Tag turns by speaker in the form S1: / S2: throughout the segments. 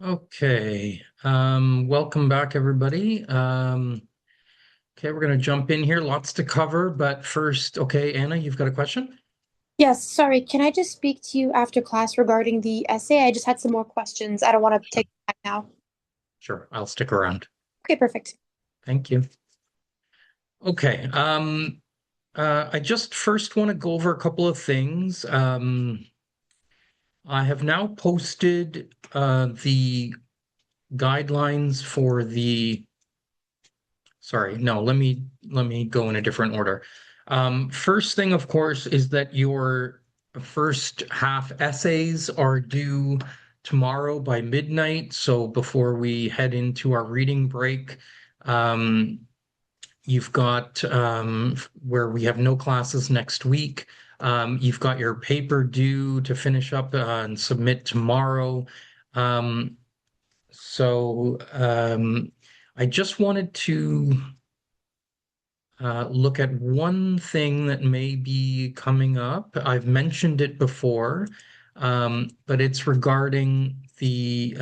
S1: Okay. Welcome back, everybody. Okay, we're going to jump in here. Lots to cover, but first, okay, Anna, you've got a question?
S2: Yes, sorry. Can I just speak to you after class regarding the essay? I just had some more questions. I don't want to
S1: Sure.
S2: take time now.
S1: Sure, I'll stick around.
S2: Okay, perfect.
S1: Thank you. Okay. I just first want to go over a couple of things. I have now posted the guidelines for sorry, no, let me go in a different order. First thing, of course, is that your first half essays are due tomorrow by midnight. So before we head into our reading break, um, you've got where we have no classes next week. You've got your paper due to finish up and submit tomorrow. Um, so I just wanted to look at one thing that may be coming up. I've mentioned it before, but it's regarding the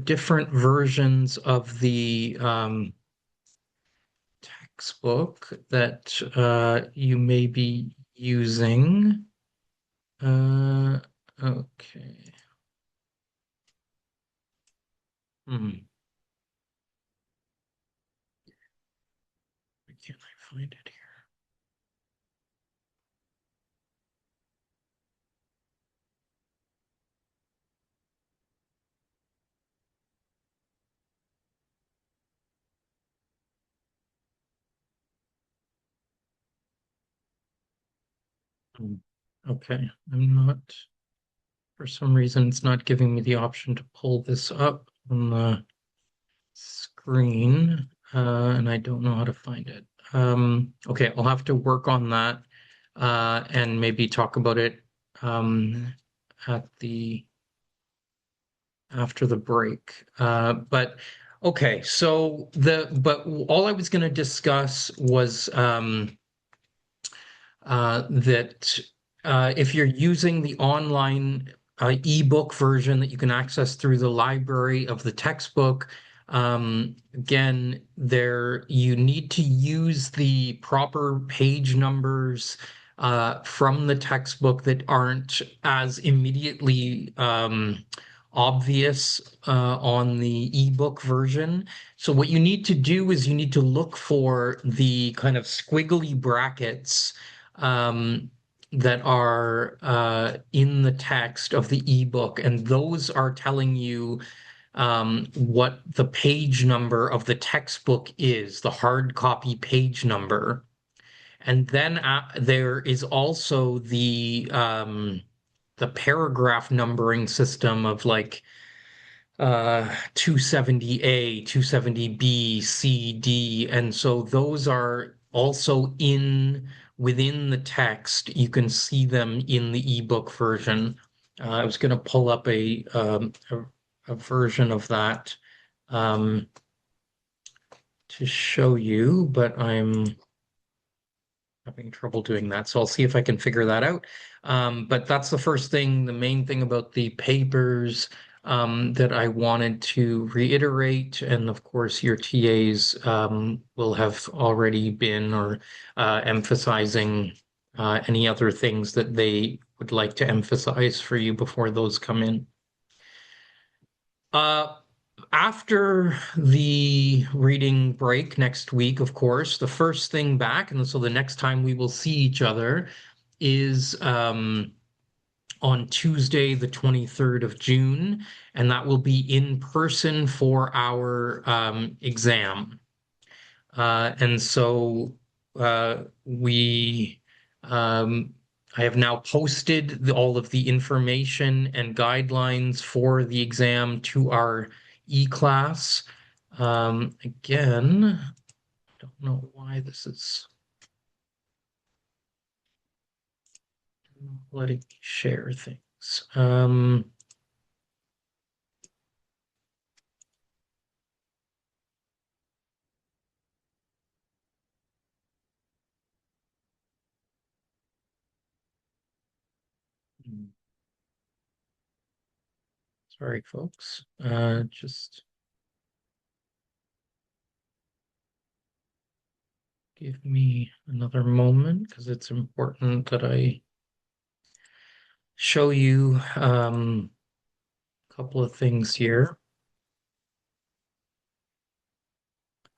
S1: different versions of the textbook that you may be using. Uh, okay. Hmm. Why can't I find it here? Okay, I'm not, for some reason, it's not giving me the option to pull this up on the screen, and I don't know how to find it. Okay, I'll have to work on that, and maybe talk about it, at the after the break. But okay, but all I was going to discuss was that if you're using the online ebook version that you can access through the library of the textbook, again, there you need to use the proper page numbers from the textbook that aren't as immediately obvious on the ebook version. So what you need to do is you need to look for the kind of squiggly brackets that are in the text of the ebook, and those are telling you what the page number of the textbook is, the hard copy page number. And then there is also the paragraph numbering system of like 270A, 270B, C, D. And so those are also in within the text. You can see them in the ebook version. I was going to pull up a version of that um, to show you, but I'm having trouble doing that. So I'll see if I can figure that out. But that's the first thing, the main thing about the papers that I wanted to reiterate. And of course, your TAs will have already been or emphasizing any other things that they would like to emphasize for you before those come in. Uh, After the reading break next week, of course, the first thing back, and so the next time we will see each other is on Tuesday, the 23rd of June, and that will be in person for our exam. And so we, um, I have now posted all of the information and guidelines for the exam to our e-class. Again, I don't know why this is not letting me share things. Sorry, folks. Just give me another moment because it's important that I show you a couple of things here.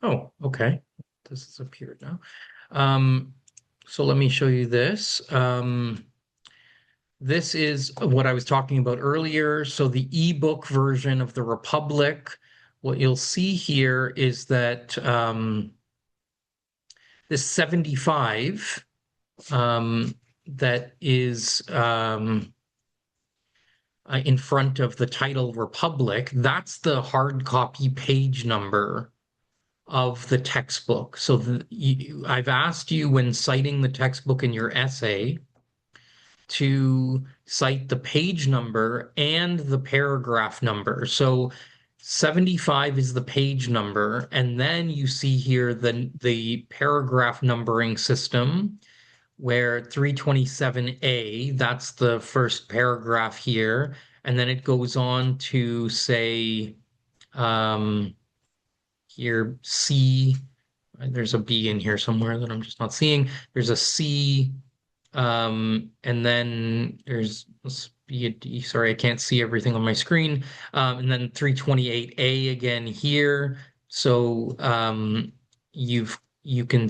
S1: Oh, okay. This has appeared now. So let me show you this. This is what I was talking about earlier. So the ebook version of the Republic, what you'll see here is that this 75 that is in front of the title Republic, that's the hard copy page number of the textbook. So I've asked you when citing the textbook in your essay to cite the page number and the paragraph number. So 75 is the page number, and then you see here the paragraph numbering system where 327A, that's the first paragraph here, and then it goes on to say here C, there's a B in here somewhere that I'm just not seeing. There's a C, and then there's must be a D. Sorry, I can't see everything on my screen. And then 328A again here. So you can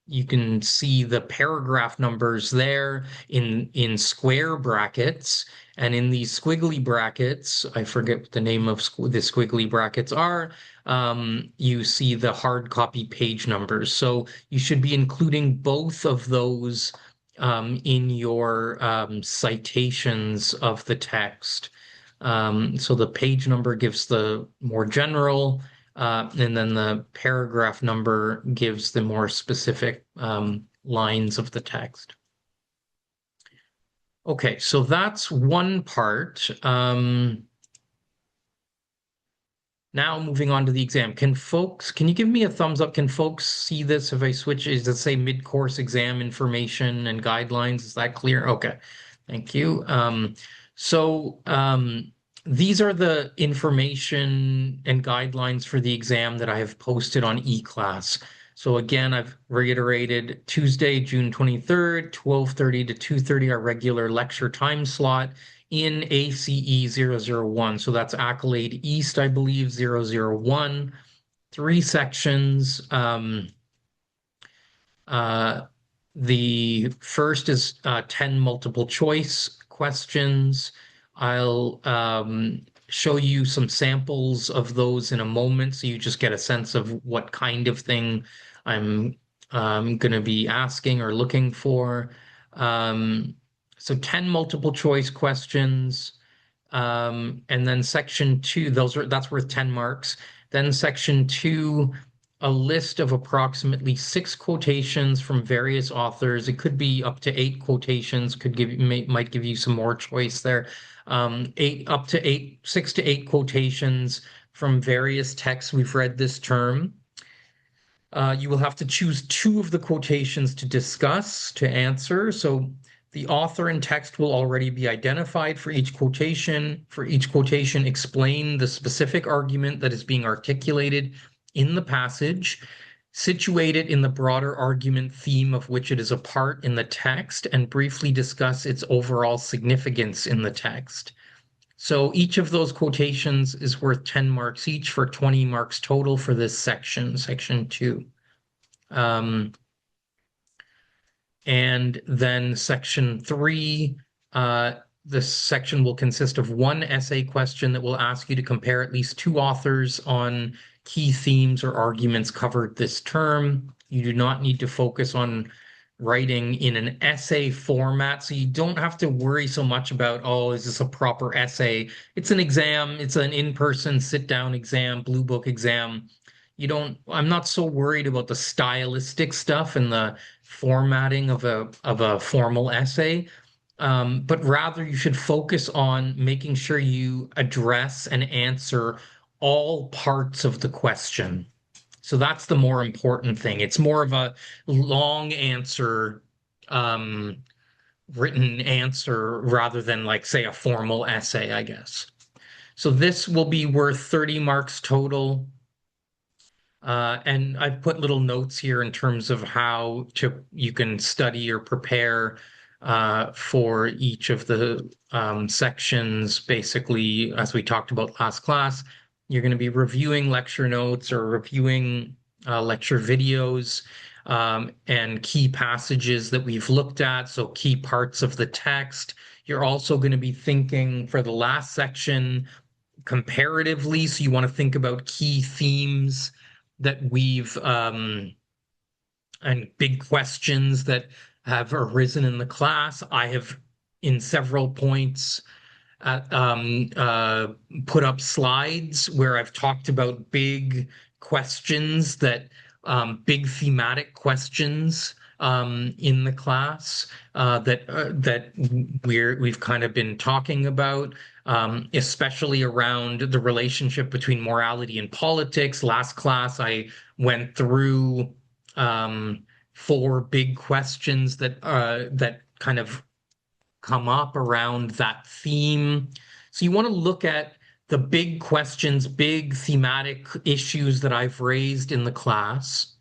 S1: you can see the paragraph numbers there in square brackets, and in these squiggly brackets, I forget what the name of the squiggly brackets are. You see the hard copy page numbers. So you should be including both of those in your citations of the text. So the page number gives the more general, and then the paragraph number gives the more specific lines of the text. Okay, so that's one part. Now moving on to the exam. Can you give me a thumbs up? Can folks see this if I switch? Does it say mid-course exam information and guidelines? Is that clear? Okay, thank you. These are the information and guidelines for the exam that I have posted on eClass. So again, I've reiterated Tuesday, June 23rd, 12:30 to 2:30, our regular lecture time slot in ACE 001. So that's Accolade East, I believe, 001. 3 sections. The first is 10 multiple choice questions. I'll show you some samples of those in a moment so you just get a sense of what kind of thing I'm going to be asking or looking for. So 10 multiple choice questions. And then section 2, that's worth 10 marks. Then section 2, a list of approximately 6 quotations from various authors. It could be up to 8 quotations, might give you some more choice there. 6 to 8 quotations from various texts we've read this term. You will have to choose 2 of the quotations to discuss, to answer. So the author and text will already be identified for each quotation. For each quotation, explain the specific argument that is being articulated in the passage, situate it in the broader argument theme of which it is a part in the text, and briefly discuss its overall significance in the text. So each of those quotations is worth 10 marks each for 20 marks total for this section, section 2. And then section 3, this section will consist of one essay question that will ask you to compare at least 2 authors on key themes or arguments covered this term. You do not need to focus on writing in an essay format, so you don't have to worry so much about, oh, is this a proper essay? It's an exam, it's an in-person sit-down exam, blue book exam. I'm not so worried about the stylistic stuff and the formatting of a formal essay. But rather you should focus on making sure you address and answer all parts of the question. So that's the more important thing. It's more of a long answer, written answer rather than like, say, a formal essay, I guess. So this will be worth 30 marks total. And I've put little notes here in terms of how you can study or prepare for each of the sections. Basically, as we talked about last class, you're going to be reviewing lecture notes or reviewing lecture videos and key passages that we've looked at, so key parts of the text. You're also going to be thinking for the last section comparatively, so you want to think about key themes that we've and big questions that have arisen in the class. I have, in several points, uh, um, uh, put up slides where I've talked about big questions big thematic questions in the class that we've kind of been talking about, especially around the relationship between morality and politics. Last class, I went through four big questions that kind of come up around that theme. So you want to look at the big questions, big thematic issues that I've raised in the class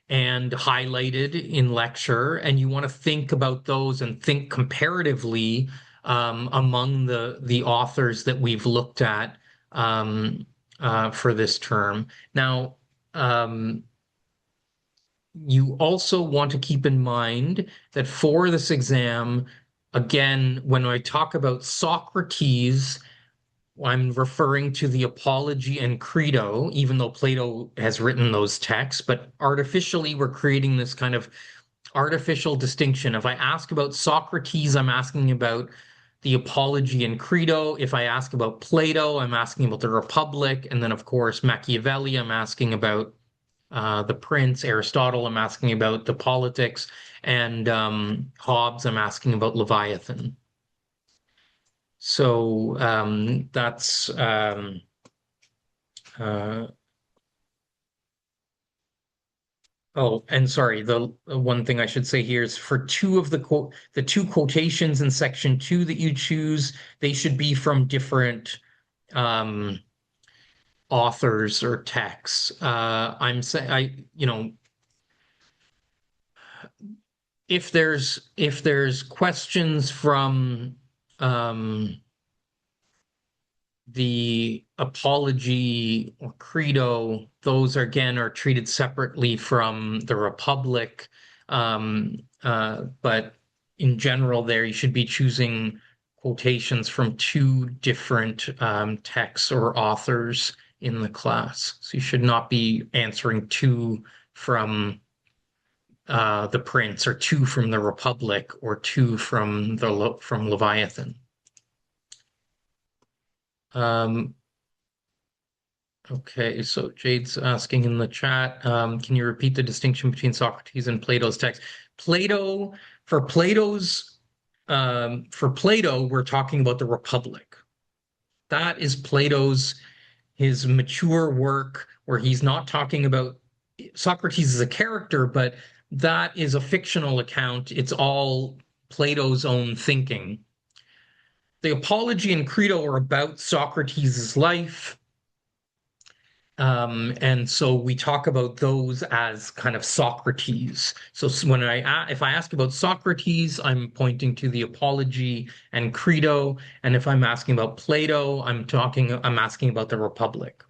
S1: and highlighted in lecture, and you want to think about those and think comparatively among the authors that we've looked at for this term. Now, you also want to keep in mind that for this exam, again, when I talk about Socrates, I'm referring to the Apology and Credo, even though Plato has written those texts, but artificially we're creating this kind of artificial distinction. If I ask about Socrates, I'm asking about the Apology and Credo. If I ask about Plato, I'm asking about the Republic. And then, of course, Machiavelli, I'm asking about the Prince. Aristotle, I'm asking about the Politics. And Hobbes, I'm asking about Leviathan. So that's uh, oh, and sorry, the one thing I should say here is for the two quotations in section 2 that you choose, they should be from different um, authors or texts. I'm saying if there's questions from um, the Apology or Credo, those again are treated separately from the Republic. But in general, there you should be choosing quotations from two different texts or authors in the class. So you should not be answering two from the Prince or two from the Republic or two from Leviathan. Um, Okay, so Jade's asking in the chat, can you repeat the distinction between Socrates and Plato's text? Plato, for Plato's, for Plato, we're talking about the Republic. That is his mature work where he's not talking about Socrates as a character, but that is a fictional account. It's all Plato's own thinking. The Apology and Credo are about Socrates' life. And so we talk about those as kind of Socrates. So if I ask about Socrates, I'm pointing to the Apology and Credo, and if I'm asking about Plato, I'm asking about the Republic.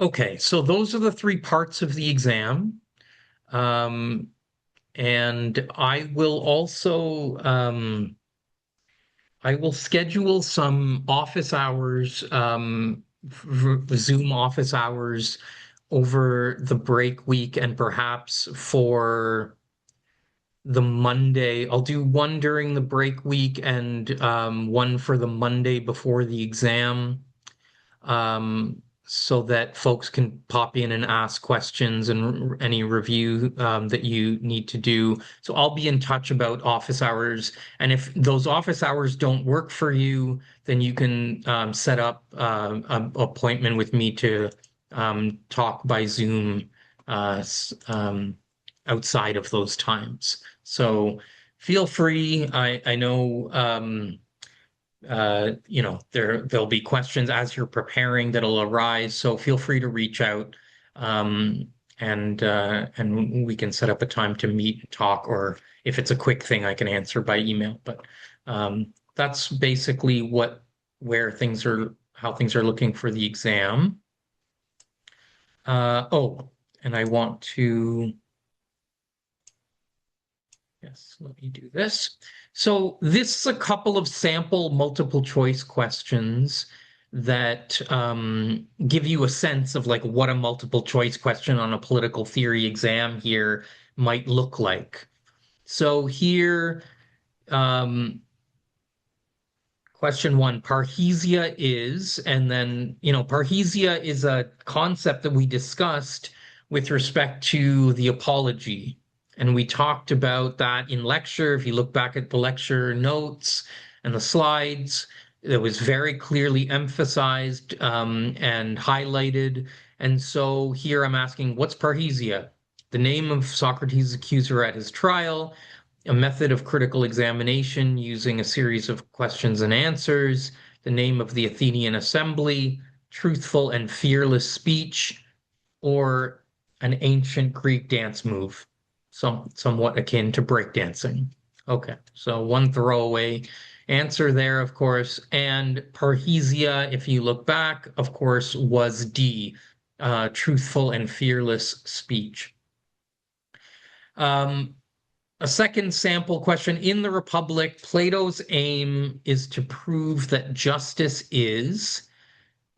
S1: Okay, so those are the three parts of the exam. And I will schedule some office hours, Zoom office hours over the break week and perhaps for the Monday. I'll do one during the break week and one for the Monday before the exam. So that folks can pop in and ask questions and any review that you need to do. So I'll be in touch about office hours. And if those office hours don't work for you, then you can set up an appointment with me to talk by Zoom outside of those times. So feel free. I know there'll be questions as you're preparing that'll arise, so feel free to reach out, um, and we can set up a time to meet and talk, or if it's a quick thing, I can answer by email. But that's basically how things are looking for the exam. Oh, and I want to. Yes, let me do this. So this is a couple of sample multiple choice questions that give you a sense of like what a multiple choice question on a political theory exam here might look like. So here, um, question one, parrhesia is, and then, parrhesia is a concept that we discussed with respect to the apology. And we talked about that in lecture. If you look back at the lecture notes and the slides, it was very clearly emphasized and highlighted. And so here I'm asking, what's parrhesia? The name of Socrates' accuser at his trial, a method of critical examination using a series of questions and answers, the name of the Athenian assembly, truthful and fearless speech, or an ancient Greek dance move, somewhat akin to breakdancing. Okay, so one throwaway answer there, of course. And parrhesia, if you look back, of course, was D, truthful and fearless speech. A second sample question. In the Republic, Plato's aim is to prove that justice is,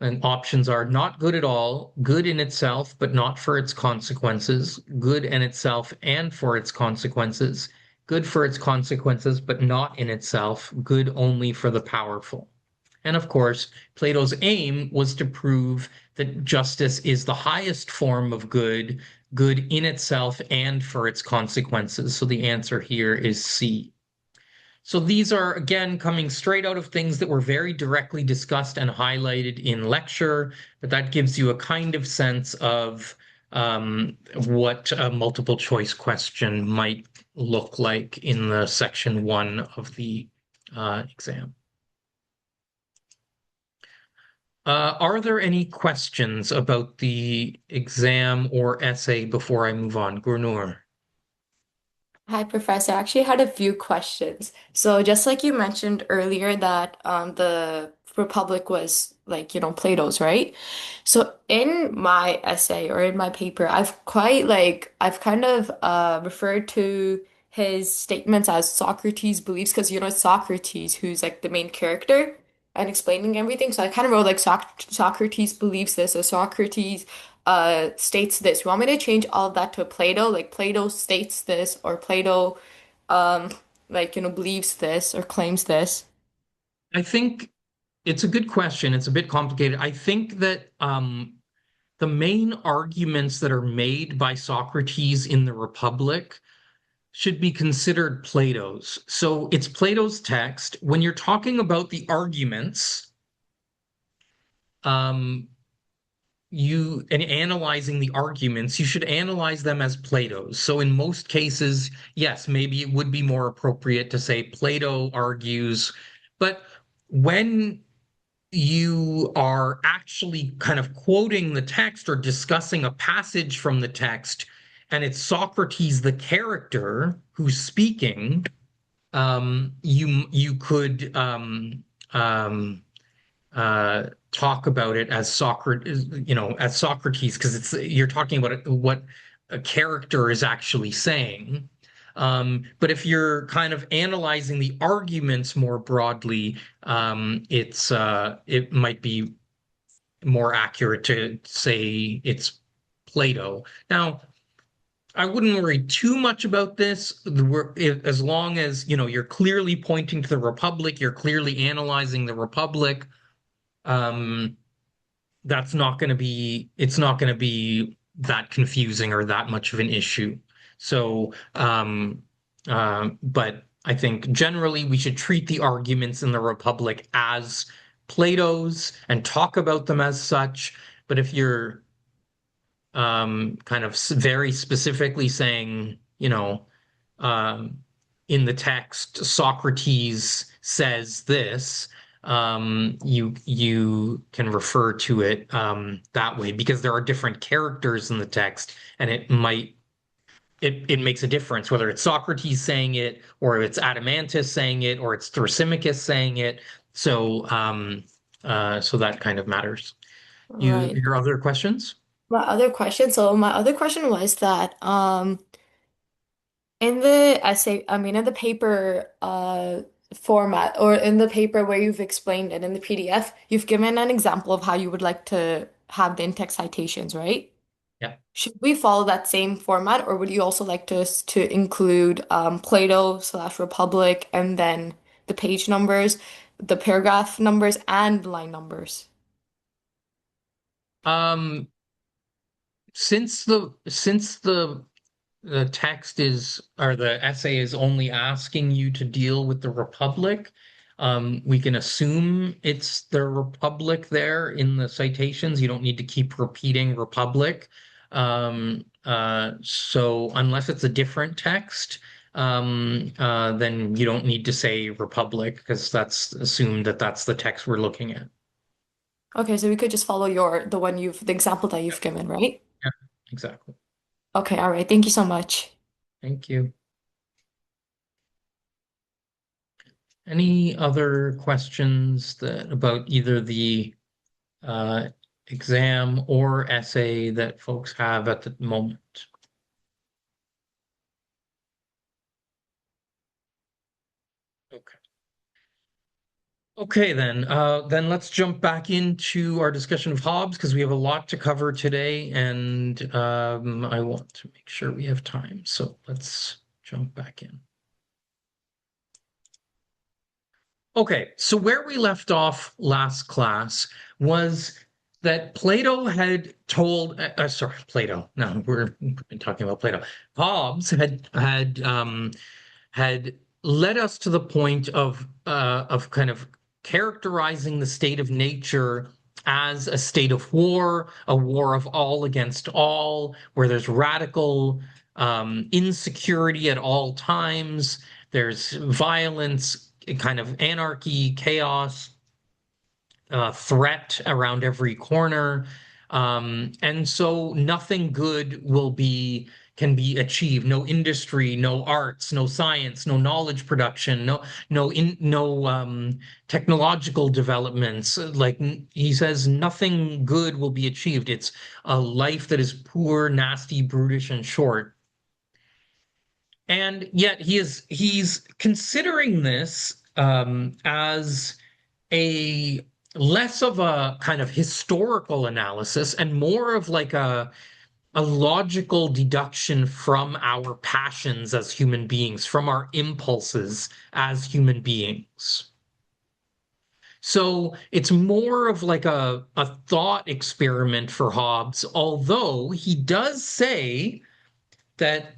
S1: and options are not good at all, good in itself, but not for its consequences, good in itself and for its consequences, good for its consequences, but not in itself, good only for the powerful. And of course, Plato's aim was to prove that justice is the highest form of good, good in itself and for its consequences. So the answer here is C. So these are, again, coming straight out of things that were very directly discussed and highlighted in lecture, but that gives you a kind of sense of what a multiple choice question might look like in the section one of the exam. Are there any questions about the exam or essay before I move on? Gurnur.
S3: Hi, Professor. I actually had a few questions. So just like you mentioned earlier that the Republic was like, Plato's, right? So in my essay or in my paper, I've kind of referred to his statements as Socrates' beliefs because it's Socrates who's like the main character and explaining everything. So I kind of wrote like Socrates believes this or Socrates states this. You want me to change all of that to Plato? Like Plato states this or Plato um believes this or claims this.
S1: I think it's a good question. It's a bit complicated. I think that the main arguments that are made by Socrates in the Republic should be considered Plato's. So it's Plato's text. When you're talking about the arguments, um, you and analyzing the arguments, you should analyze them as Plato's. So in most cases, yes, maybe it would be more appropriate to say Plato argues, but when you are actually kind of quoting the text or discussing a passage from the text, and it's Socrates, the character, who's speaking, you could talk about it as Socrates, as Socrates, because you're talking about what a character is actually saying. But if you're kind of analyzing the arguments more broadly, it might be more accurate to say it's Plato. Now, I wouldn't worry too much about this. As long as you're clearly pointing to the Republic, you're clearly analyzing the Republic. Um, it's not going to be that confusing or that much of an issue. So, but I think generally we should treat the arguments in the Republic as Plato's and talk about them as such. But if you're kind of very specifically saying, um, in the text Socrates says this, you can refer to it that way because there are different characters in the text, and it makes a difference whether it's Socrates saying it, or it's Adeimantus saying it, or it's Thrasymachus saying it. So that kind of matters.
S3: Right.
S1: Your other questions?
S3: My other question was that in the essay, I mean in the paper format, or in the paper where you've explained it in the PDF, you've given an example of how you would like to have the in-text citations, right?
S1: Yeah.
S3: Should we follow that same format, or would you also like us to include Plato slash Republic and then the page numbers, the paragraph numbers, and line numbers?
S1: Um, since the text is, or the essay is only asking you to deal with the Republic, we can assume it's the Republic there in the citations. You don't need to keep repeating Republic. So unless it's a different text, then you don't need to say Republic because that's assumed that that's the text we're looking at.
S3: Okay, so we could just follow the example that
S1: Yeah,
S3: you've given, right?
S1: yeah, exactly.
S3: Okay, all right. Thank you so much.
S1: Thank you. Any other questions that about either the uh, exam or essay that folks have at the moment? Okay. Okay, then let's jump back into our discussion of Hobbes because we have a lot to cover today, and I want to make sure we have time. So let's jump back in. Okay, so where we left off last class was that Plato had told, sorry, Plato. No, we've been talking about Plato. Hobbes had led us to the point of kind of characterizing the state of nature as a state of war, a war of all against all, where there's radical insecurity at all times. There's violence, kind of anarchy, chaos, threat around every corner. And so nothing good can be achieved. No industry, no arts, no science, no knowledge production, no technological developments. Like he says, nothing good will be achieved. It's a life that is poor, nasty, brutish, and short. And yet he's considering this as a less of a kind of historical analysis and more of like a logical deduction from our passions as human beings, from our impulses as human beings. So it's more of like a thought experiment for Hobbes, although he does say that,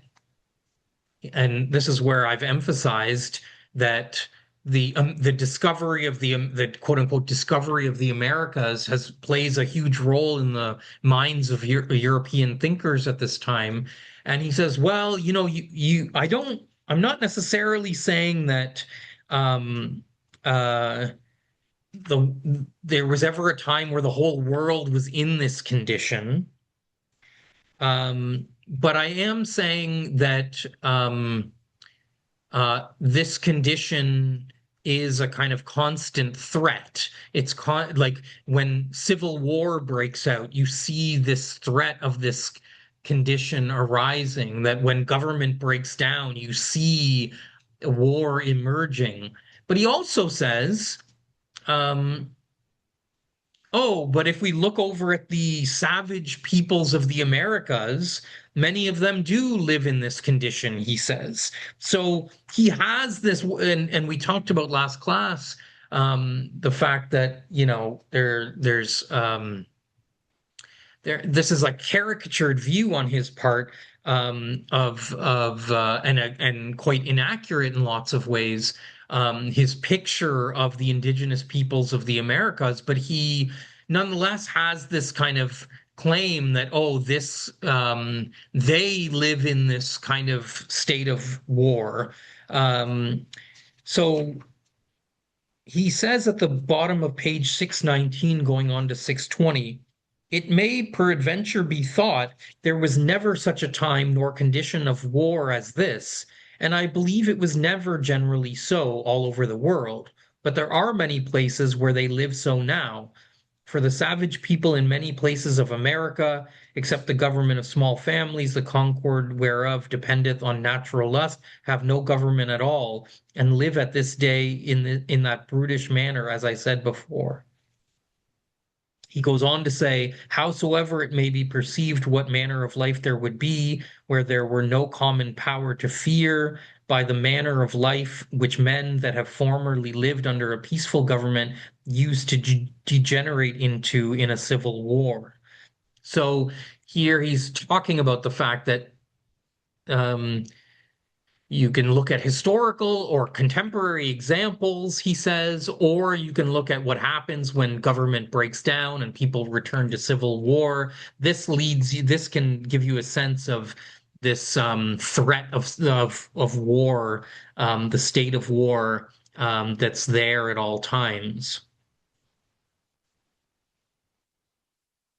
S1: and this is where I've emphasized that the discovery of the quote unquote discovery of the Americas has plays a huge role in the minds of European thinkers at this time. And he says, well, I'm not necessarily saying that um, uh, there was ever a time where the whole world was in this condition. But I am saying that this condition is a kind of constant threat. Like when civil war breaks out, you see this threat of this condition arising, that when government breaks down, you see war emerging. But he also says, um, oh, but if we look over at the savage peoples of the Americas, many of them do live in this condition, he says. So he has this, and we talked about last class, the fact that, this is a caricatured view on his part and quite inaccurate in lots of ways. His picture of the indigenous peoples of the Americas, but he nonetheless has this kind of claim that, oh, they live in this kind of state of war. So he says at the bottom of page 619, going on to 620, it may peradventure be thought there was never such a time nor condition of war as this, and I believe it was never generally so all over the world. But there are many places where they live so now. For the savage people in many places of America, except the government of small families, the concord whereof dependeth on natural lust, have no government at all, and live at this day in that brutish manner, as I said before. He goes on to say, howsoever it may be perceived what manner of life there would be, where there were no common power to fear, by the manner of life which men that have formerly lived under a peaceful government used to degenerate into in a civil war. So here he's talking about the fact that you can look at historical or contemporary examples, he says, or you can look at what happens when government breaks down and people return to civil war. This can give you a sense of this threat of war, the state of war that's there at all times.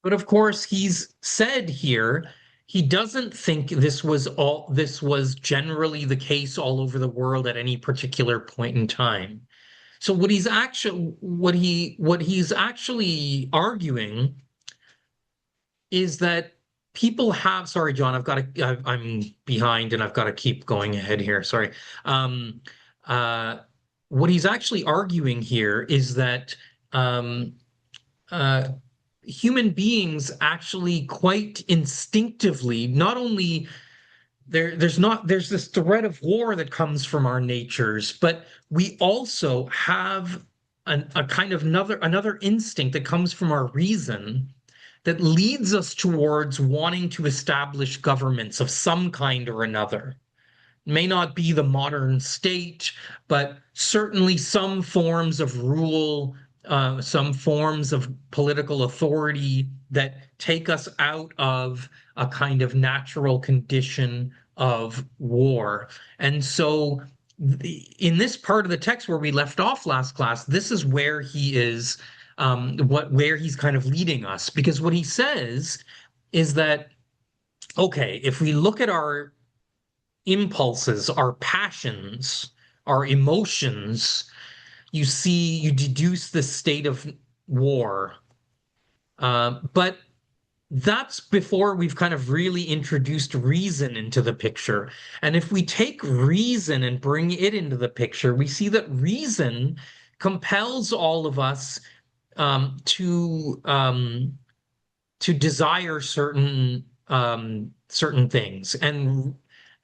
S1: But of course, he's said here he doesn't think this was generally the case all over the world at any particular point in time. So what he's actually arguing is that people have, sorry, John, I'm behind and I've got to keep going ahead here. Sorry. What he's actually arguing here is that human beings actually quite instinctively, not only there's this threat of war that comes from our natures, but we also have a kind of another instinct that comes from our reason that leads us towards wanting to establish governments of some kind or another. It may not be the modern state, but certainly some forms of rule, some forms of political authority that take us out of a kind of natural condition of war. And so in this part of the text where we left off last class, this is where he is, where he's kind of leading us. Because what he says is that, okay, if we look at our impulses, our passions, our emotions, you deduce the state of war. But that's before we've kind of really introduced reason into the picture. And if we take reason and bring it into the picture, we see that reason compels all of us to desire certain things.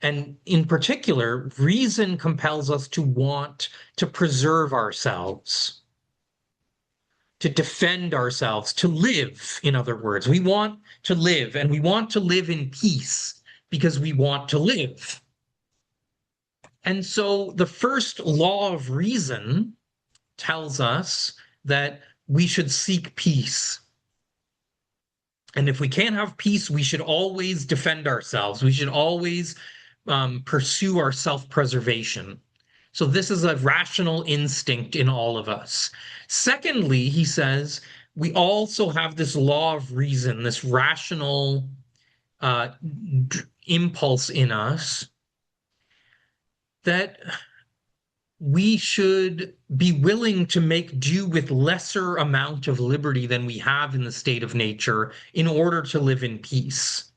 S1: And in particular, reason compels us to want to preserve ourselves, to defend ourselves, to live, in other words. We want to live, and we want to live in peace because we want to live. And so the first law of reason tells us that we should seek peace. And if we can't have peace, we should always defend ourselves. We should always pursue our self-preservation. So this is a rational instinct in all of us. Secondly, he says, we also have this law of reason, this rational impulse in us that we should be willing to make do with lesser amount of liberty than we have in the state of nature in order to live in peace,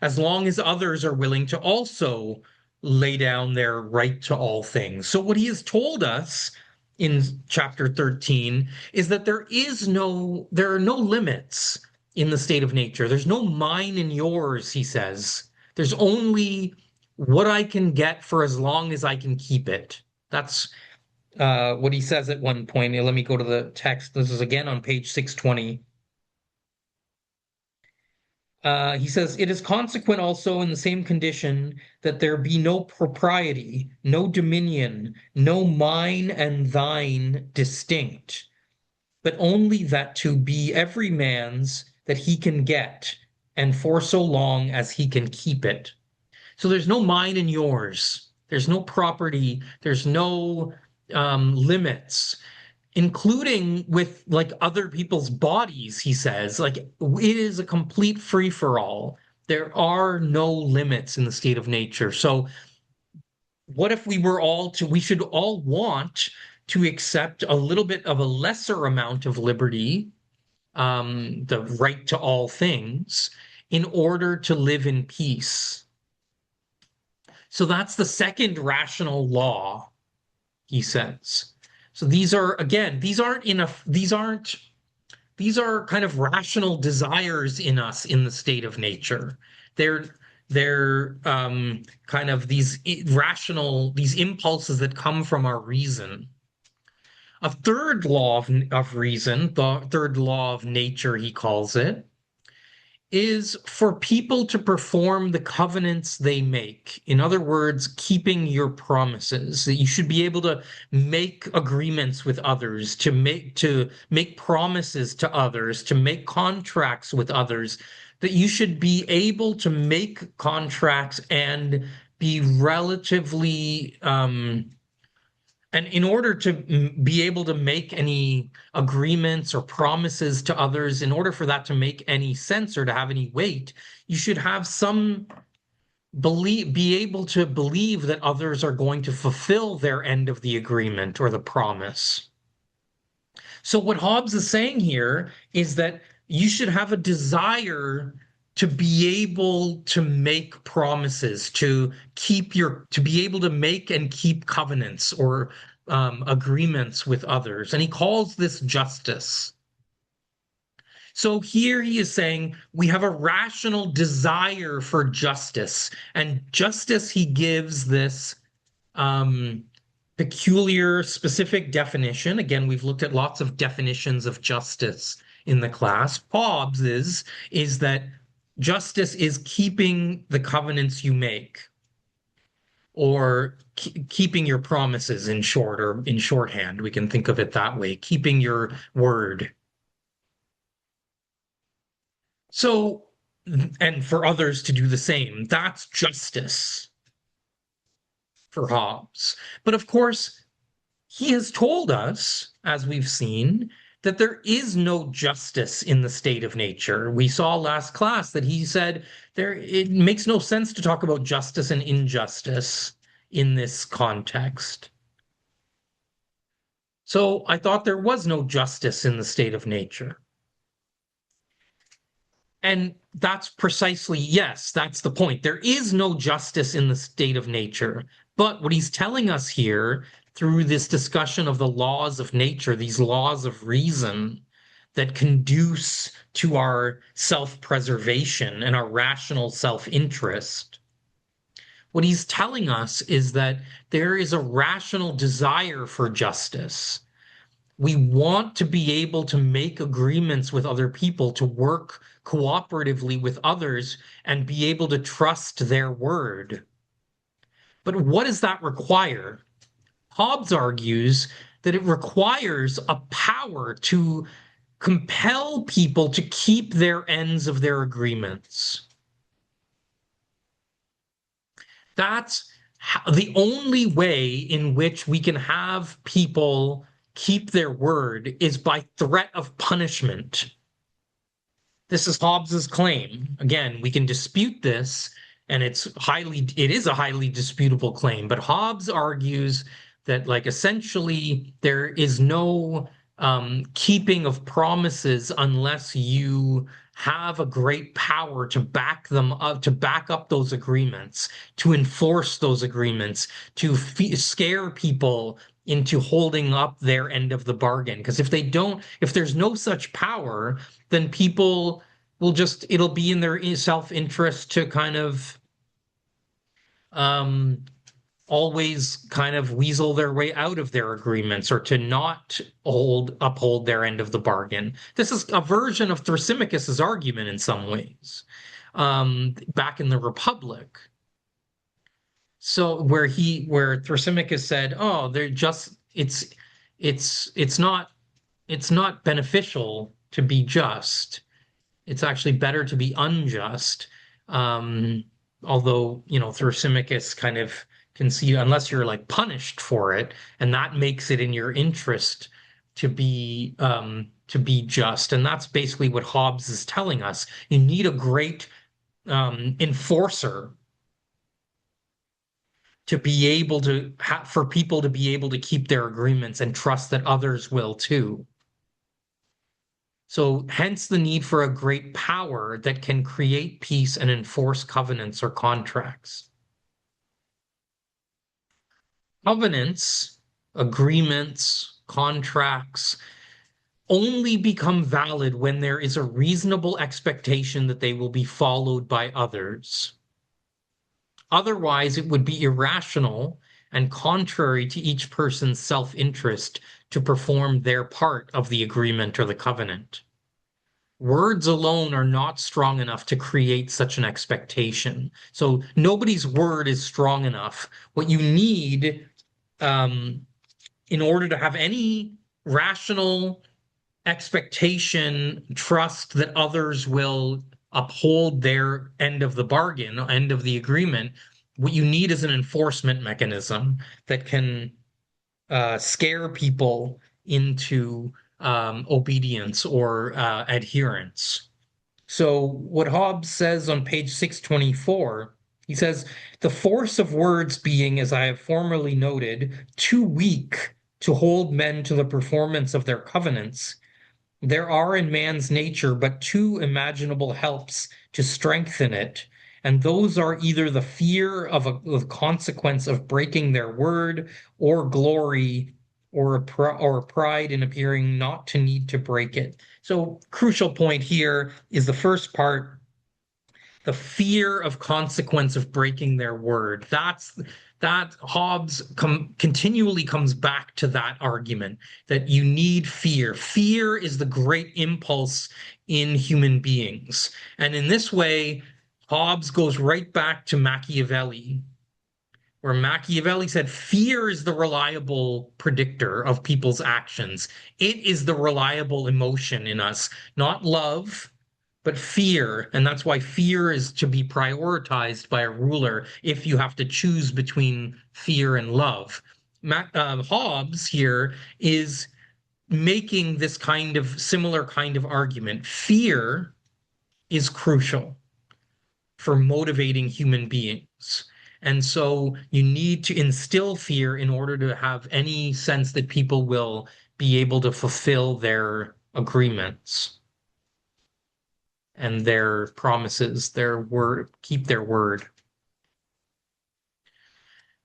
S1: as long as others are willing to also lay down their right to all things. So what he has told us in chapter 13 is that there are no limits in the state of nature. There's no mine and yours, he says. There's only what I can get for as long as I can keep it. That's what he says at one point. Let me go to the text. This is again on page 620. He says, it is consequent also in the same condition that there be no propriety, no dominion, no mine and thine distinct, but only that to be every man's, that he can get, and for so long as he can keep it. So there's no mine and yours. There's no property. There's no limits, including with like other people's bodies, he says. Like it is a complete free for all. There are no limits in the state of nature. So what if we should all want to accept a little bit of a lesser amount of liberty, the right to all things, in order to live in peace. So that's the second rational law, he says. So these are, again, these are kind of rational desires in us in the state of nature. They're kind of these rational, these impulses that come from our reason. A third law of reason, the third law of nature, he calls it, is for people to perform the covenants they make. In other words, keeping your promises. That you should be able to make agreements with others, to make promises to others, to make contracts with others. That you should be able to make contracts and be relatively and in order to be able to make any agreements or promises to others, in order for that to make any sense or to have any weight, you should have be able to believe that others are going to fulfill their end of the agreement or the promise. So what Hobbes is saying here is that you should have a desire to be able to make promises, to be able to make and keep covenants or agreements with others. And he calls this justice. So here he is saying we have a rational desire for justice. And justice, he gives this peculiar, specific definition. Again, we've looked at lots of definitions of justice in the class. Hobbes is that justice is keeping the covenants you make, or keeping your promises in short, or in shorthand. We can think of it that way, keeping your word. So, and for others to do the same. That's justice for Hobbes. But of course, he has told us, as we've seen, that there is no justice in the state of nature. We saw last class that he said it makes no sense to talk about justice and injustice in this context. So I thought there was no justice in the state of nature. And that's precisely, yes, that's the point. There is no justice in the state of nature. But what he's telling us here through this discussion of the laws of nature, these laws of reason that conduce to our self-preservation and our rational self-interest, what he's telling us is that there is a rational desire for justice. We want to be able to make agreements with other people, to work cooperatively with others, and be able to trust their word. But what does that require? Hobbes argues that it requires a power to compel people to keep their ends of their agreements. That's the only way in which we can have people keep their word is by threat of punishment. This is Hobbes's claim. Again, we can dispute this, and it is a highly disputable claim, but Hobbes argues that, like, essentially there is no keeping of promises unless you have a great power to back them up, to back up those agreements, to enforce those agreements, to scare people into holding up their end of the bargain. Because if there's no such power, then people will it'll be in their self-interest to kind of always kind of weasel their way out of their agreements, or to not uphold their end of the bargain. This is a version of Thrasymachus's argument in some ways, back in the Republic. So where Thrasymachus said, "Oh, it's not beneficial to be just. It's actually better to be unjust. Although, Thrasymachus kind of can see, unless you're like punished for it, and that makes it in your interest to be just. And that's basically what Hobbes is telling us. You need a great enforcer to be able to for people to be able to keep their agreements and trust that others will too. So hence the need for a great power that can create peace and enforce covenants or contracts. Covenants, agreements, contracts only become valid when there is a reasonable expectation that they will be followed by others. Otherwise, it would be irrational and contrary to each person's self-interest to perform their part of the agreement or the covenant. Words alone are not strong enough to create such an expectation. So nobody's word is strong enough. What you need in order to have any rational expectation, trust that others will uphold their end of the bargain, end of the agreement, what you need is an enforcement mechanism that can scare people into obedience or adherence. So, what Hobbes says on page 624, he says, the force of words being, as I have formerly noted, too weak to hold men to the performance of their covenants, there are in man's nature but two imaginable helps to strengthen it, and those are either the fear of a consequence of breaking their word, or glory, or a pride in appearing not to need to break it. So, crucial point here is the first part, the fear of consequence of breaking their word. That Hobbes continually comes back to that argument that you need fear. Fear is the great impulse in human beings. And in this way, Hobbes goes right back to Machiavelli, where Machiavelli said fear is the reliable predictor of people's actions. It is the reliable emotion in us, not love, but fear. And that's why fear is to be prioritized by a ruler if you have to choose between fear and love. Hobbes here is making this kind of similar kind of argument. Fear is crucial for motivating human beings. And so you need to instill fear in order to have any sense that people will be able to fulfill their agreements and their promises, their word, keep their word.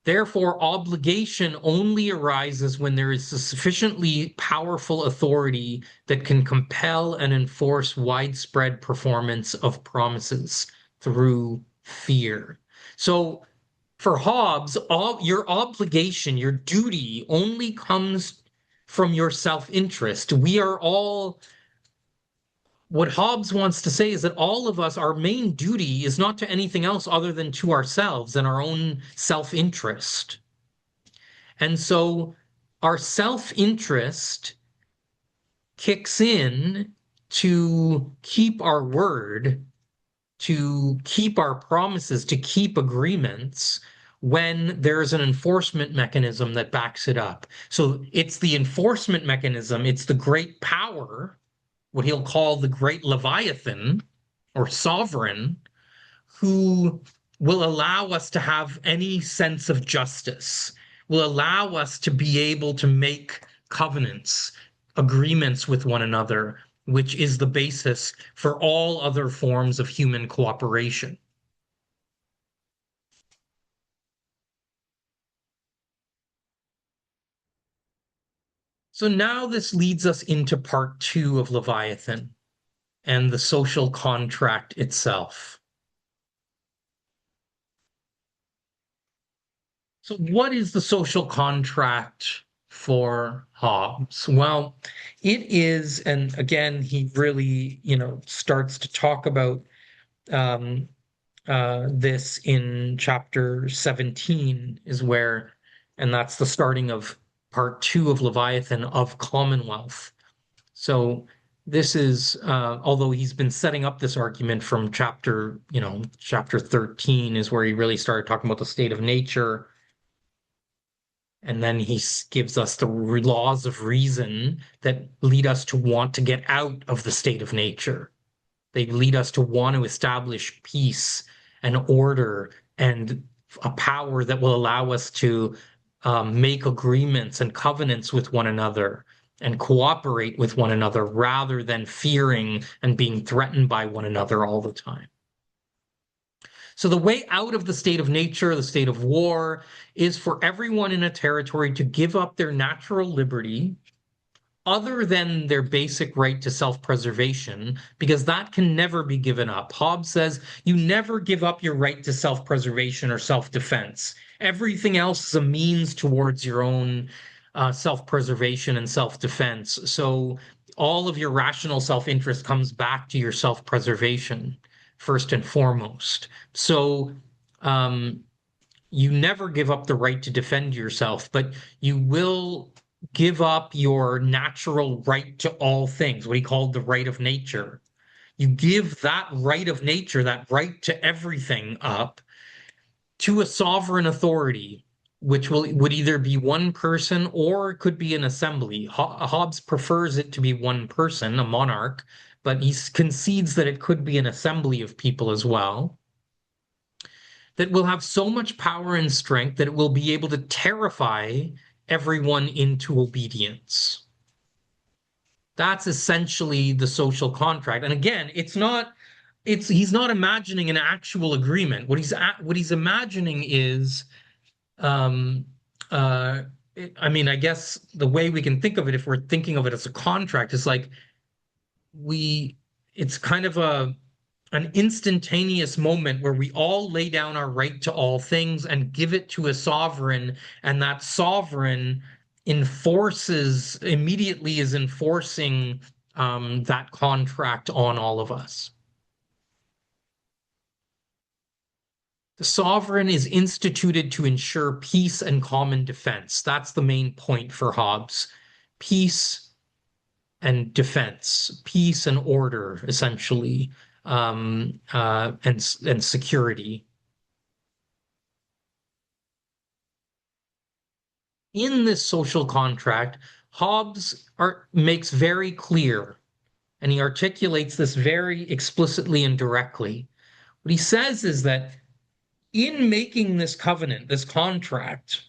S1: Therefore, obligation only arises when there is a sufficiently powerful authority that can compel and enforce widespread performance of promises through fear. So for Hobbes, your obligation, your duty only comes from your self-interest. What Hobbes wants to say is that all of us, our main duty is not to anything else other than to ourselves and our own self-interest. And so our self-interest kicks in to keep our word, to keep our promises, to keep agreements when there's an enforcement mechanism that backs it up. So it's the enforcement mechanism, it's the great power, what he'll call the great Leviathan or sovereign, who will allow us to have any sense of justice, will allow us to be able to make covenants, agreements with one another, which is the basis for all other forms of human cooperation. So now this leads us into part 2 of Leviathan and the social contract itself. So what is the social contract for Hobbes? Well, it is, and again, he really, starts to talk about this in chapter 17 is where, and that's the starting of part 2 of Leviathan of Commonwealth. So this is, although he's been setting up this argument from chapter 13 is where he really started talking about the state of nature. And then he gives us the laws of reason that lead us to want to get out of the state of nature. They lead us to want to establish peace and order and a power that will allow us to make agreements and covenants with one another and cooperate with one another rather than fearing and being threatened by one another all the time. So the way out of the state of nature, the state of war, is for everyone in a territory to give up their natural liberty other than their basic right to self-preservation, because that can never be given up. Hobbes says you never give up your right to self-preservation or self-defense. Everything else is a means towards your own self-preservation and self-defense. So all of your rational self-interest comes back to your self-preservation first and foremost. So you never give up the right to defend yourself, but you will give up your natural right to all things, what he called the right of nature. You give that right of nature, that right to everything up to a sovereign authority, which would either be one person or it could be an assembly. Hobbes prefers it to be one person, a monarch, but he concedes that it could be an assembly of people as well, that will have so much power and strength that it will be able to terrify everyone into obedience. That's essentially the social contract. And again, he's not imagining an actual agreement. What he's imagining is, I mean, I guess the way we can think of it, if we're thinking of it as a contract, is like it's kind of an instantaneous moment where we all lay down our right to all things and give it to a sovereign, and that sovereign immediately is enforcing that contract on all of us. The sovereign is instituted to ensure peace and common defense. That's the main point for Hobbes. Peace and defense, peace and order, essentially. And security. In this social contract, Hobbes makes very clear, and he articulates this very explicitly and directly. What he says is that in making this covenant, this contract,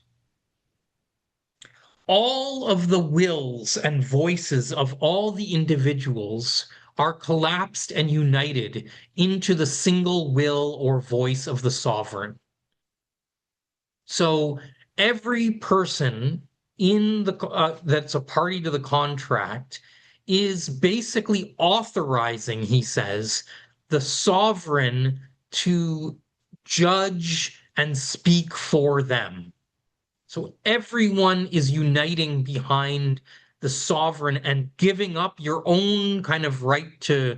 S1: all of the wills and voices of all the individuals are collapsed and united into the single will or voice of the sovereign. So every person in that's a party to the contract is basically authorizing, he says, the sovereign to judge and speak for them. So everyone is uniting behind the sovereign and giving up your own kind of right to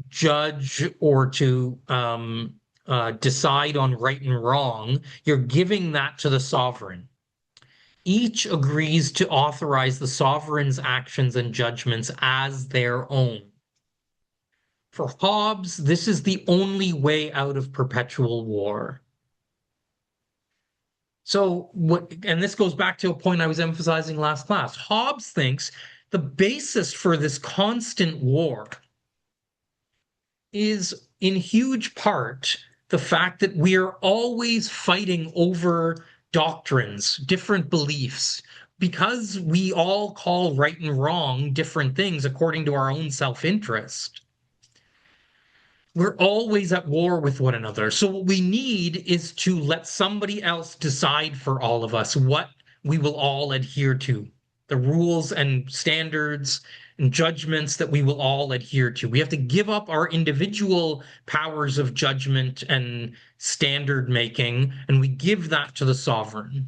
S1: judge or to decide on right and wrong. You're giving that to the sovereign. Each agrees to authorize the sovereign's actions and judgments as their own. For Hobbes, this is the only way out of perpetual war. So and this goes back to a point I was emphasizing last class. Hobbes thinks the basis for this constant war is in huge part the fact that we are always fighting over doctrines, different beliefs, because we all call right and wrong different things according to our own self-interest. We're always at war with one another. So what we need is to let somebody else decide for all of us what we will all adhere to, the rules and standards and judgments that we will all adhere to. We have to give up our individual powers of judgment and standard making, and we give that to the sovereign.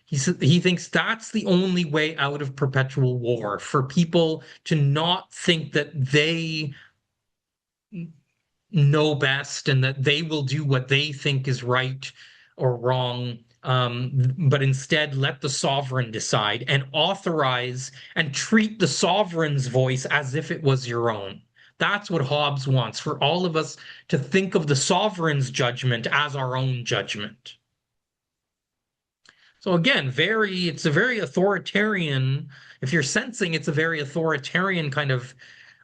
S1: He thinks that's the only way out of perpetual war, for people to not think that they know best and that they will do what they think is right or wrong, but instead let the sovereign decide and authorize and treat the sovereign's voice as if it was your own. That's what Hobbes wants, for all of us to think of the sovereign's judgment as our own judgment. So again, it's a very authoritarian, if you're sensing it's a very authoritarian kind of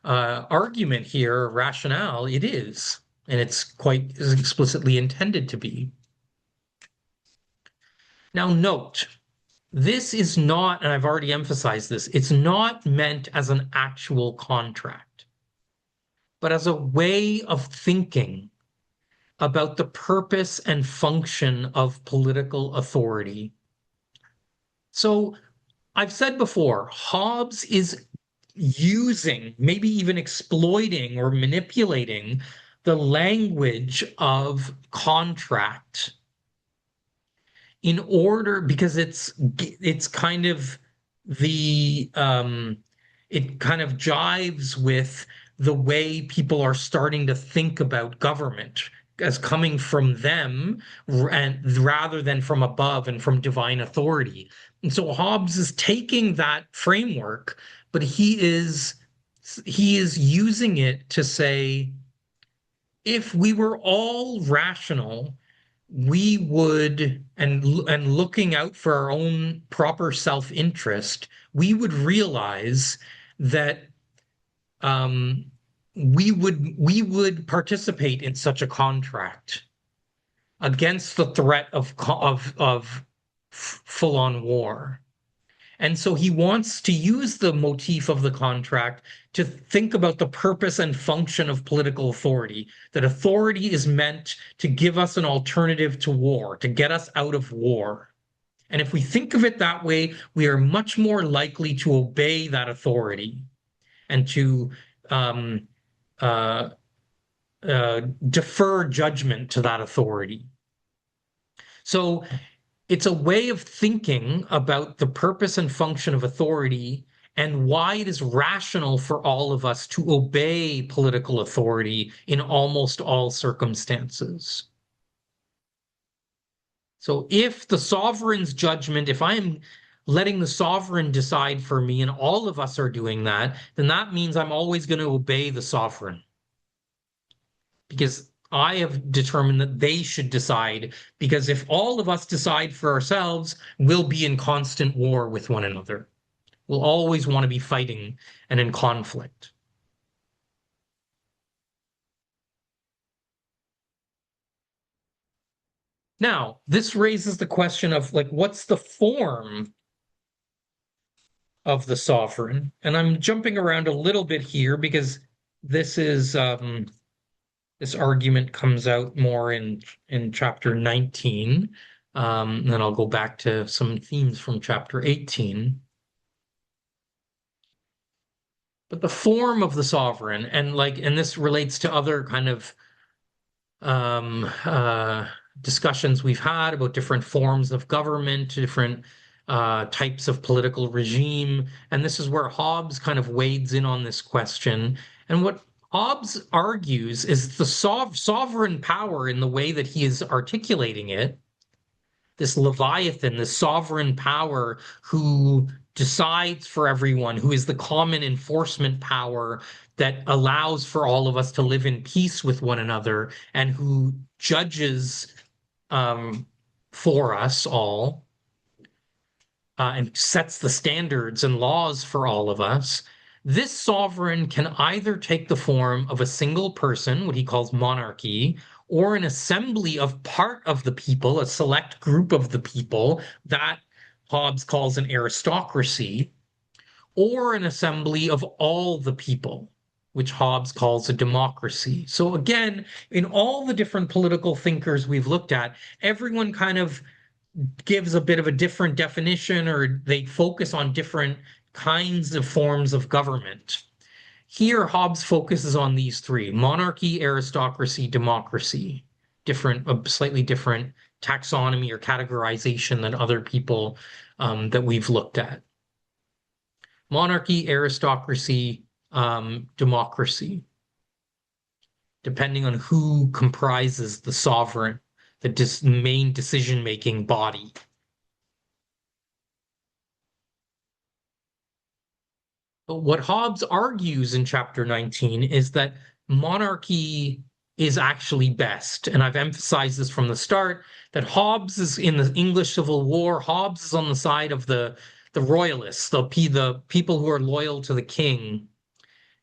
S1: argument here, rationale, it is. And it's quite explicitly intended to be. Now note, this is not, and I've already emphasized this, it's not meant as an actual contract, but as a way of thinking about the purpose and function of political authority. So I've said before, Hobbes is using, maybe even exploiting or manipulating the language of contract in order, because it's kind of it kind of jives with the way people are starting to think about government as coming from them, and rather than from above and from divine authority. And so Hobbes is taking that framework, but he is using it to say, if we were all rational, we would, and looking out for our own proper self-interest, we would realize that we would participate in such a contract against the threat of full-on war. And so he wants to use the motif of the contract to think about the purpose and function of political authority, that authority is meant to give us an alternative to war, to get us out of war. And if we think of it that way, we are much more likely to obey that authority and to defer judgment to that authority. So it's a way of thinking about the purpose and function of authority and why it is rational for all of us to obey political authority in almost all circumstances. So if the sovereign's judgment, if I'm letting the sovereign decide for me and all of us are doing that, then that means I'm always going to obey the sovereign. Because I have determined that they should decide, because if all of us decide for ourselves, we'll be in constant war with one another. We'll always want to be fighting and in conflict. Now, this raises the question of, like, what's the form of the sovereign? And I'm jumping around a little bit here because this is this argument comes out more in chapter 19. And then I'll go back to some themes from chapter 18. But the form of the sovereign, and this relates to other kind of discussions we've had about different forms of government, different types of political regime. And this is where Hobbes kind of wades in on this question. And what Hobbes argues is the sovereign power, in the way that he is articulating it, this Leviathan, this sovereign power who decides for everyone, who is the common enforcement power that allows for all of us to live in peace with one another, and who judges for us all, and sets the standards and laws for all of us. This sovereign can either take the form of a single person, what he calls monarchy, or an assembly of part of the people, a select group of the people, that Hobbes calls an aristocracy, or an assembly of all the people, which Hobbes calls a democracy. So again, in all the different political thinkers we've looked at, everyone kind of gives a bit of a different definition, or they focus on different kinds of forms of government. Here, Hobbes focuses on these three: monarchy, aristocracy, democracy. Slightly different taxonomy or categorization than other people that we've looked at. Monarchy, aristocracy, democracy, depending on who comprises the sovereign. the main decision-making body. But what Hobbes argues in chapter 19 is that monarchy is actually best. And I've emphasized this from the start, that Hobbes is in the English Civil War. Hobbes is on the side of the royalists, the people who are loyal to the king.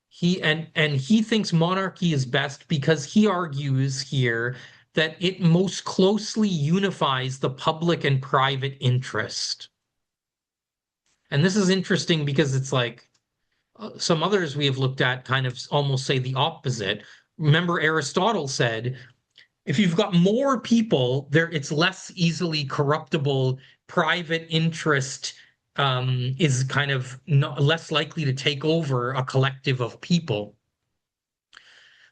S1: He thinks monarchy is best because he argues here that it most closely unifies the public and private interest. And this is interesting because it's like some others we have looked at kind of almost say the opposite. Remember, Aristotle said, if you've got more people, there it's less easily corruptible. Private interest is kind of less likely to take over a collective of people.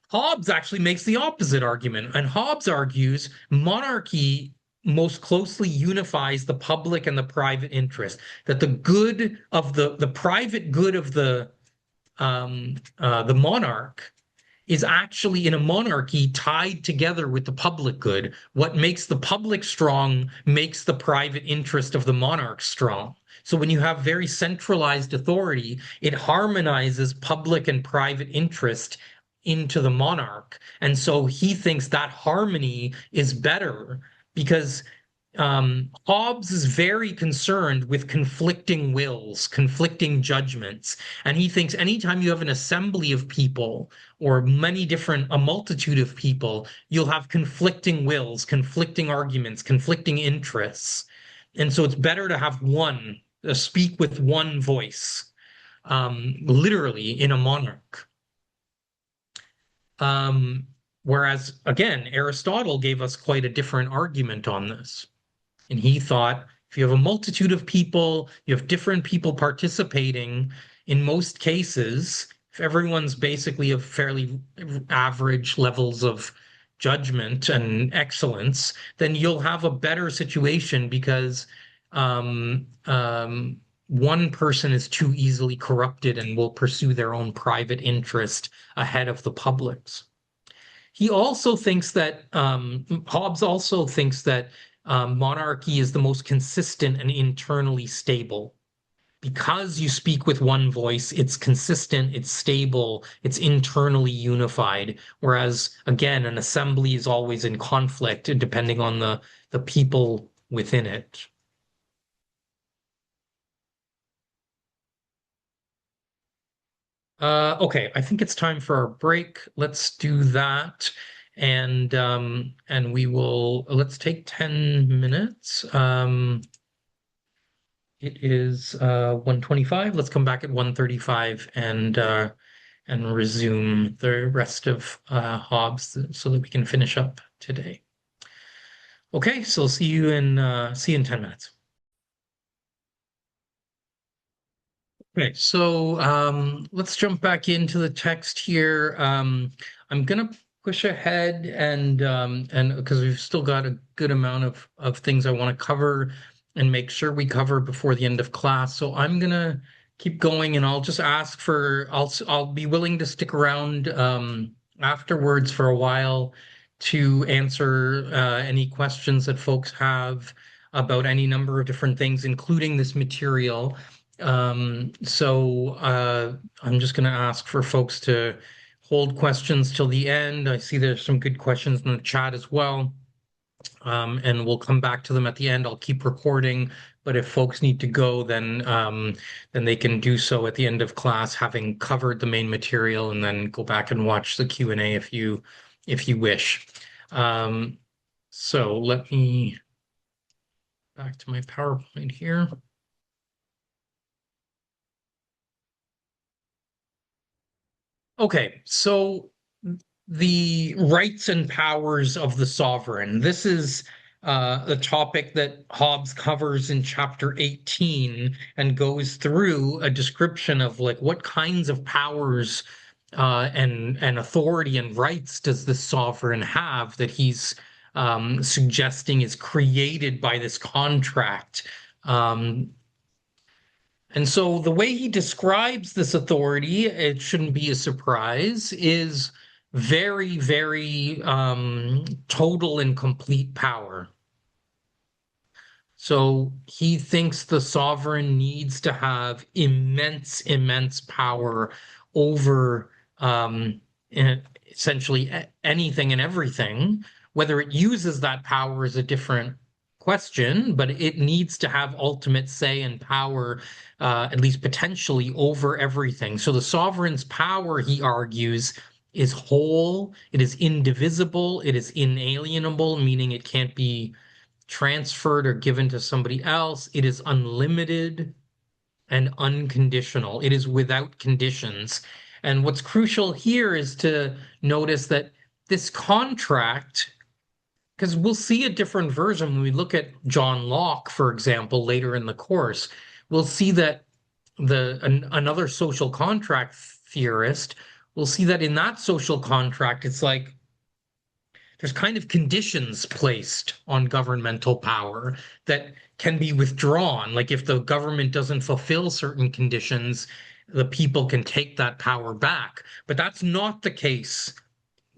S1: Hobbes actually makes the opposite argument, and Hobbes argues monarchy most closely unifies the public and the private interest, that the good of the private good of the monarch is actually in a monarchy tied together with the public good. What makes the public strong makes the private interest of the monarch strong. So when you have very centralized authority, it harmonizes public and private interest into the monarch. And so he thinks that harmony is better because Hobbes is very concerned with conflicting wills, conflicting judgments. And he thinks anytime you have an assembly of people or a multitude of people, you'll have conflicting wills, conflicting arguments, conflicting interests. And so it's better to have one, speak with one voice, literally in a monarch. Whereas, again, Aristotle gave us quite a different argument on this. And he thought if you have a multitude of people, you have different people participating, in most cases, if everyone's basically of fairly average levels of judgment and excellence, then you'll have a better situation because one person is too easily corrupted and will pursue their own private interest ahead of the public's. He also thinks that Hobbes also thinks that monarchy is the most consistent and internally stable. Because you speak with one voice, it's consistent, it's stable, it's internally unified. Whereas, again, an assembly is always in conflict depending on the people within it. Okay, I think it's time for our break. Let's do that. And let's take 10 minutes. It is 1:25. Let's come back at 1:35 and resume the rest of Hobbes so that we can finish up today. Okay, so see you in 10 minutes. Okay, so let's jump back into the text here. I'm gonna push ahead and because we've still got a good amount of things I want to cover and make sure we cover before the end of class. So I'm gonna keep going, and I'll just ask for I'll be willing to stick around afterwards for a while to answer any questions that folks have about any number of different things, including this material. So I'm just going to ask for folks to hold questions till the end. I see there's some good questions in the chat as well. And we'll come back to them at the end. I'll keep recording, but if folks need to go, then they can do so at the end of class, having covered the main material, and then go back and watch the Q&A if you wish. So let me back to my PowerPoint here. Okay, so the rights and powers of the sovereign. This is the topic that Hobbes covers in chapter 18 and goes through a description of like what kinds of powers and authority and rights does the sovereign have that he's suggesting is created by this contract. And so the way he describes this authority, it shouldn't be a surprise, is very, very total and complete power. So he thinks the sovereign needs to have immense, immense power over um, essentially anything and everything. Whether it uses that power is a different question, but it needs to have ultimate say and power, at least potentially, over everything. So the sovereign's power, he argues, is whole, it is indivisible, it is inalienable, meaning it can't be transferred or given to somebody else. It is unlimited and unconditional. It is without conditions. And what's crucial here is to notice that this contract, because we'll see a different version when we look at John Locke, for example, later in the course, we'll see that another social contract theorist will see that in that social contract, it's like there's kind of conditions placed on governmental power that can be withdrawn. Like if the government doesn't fulfill certain conditions, the people can take that power back. But that's not the case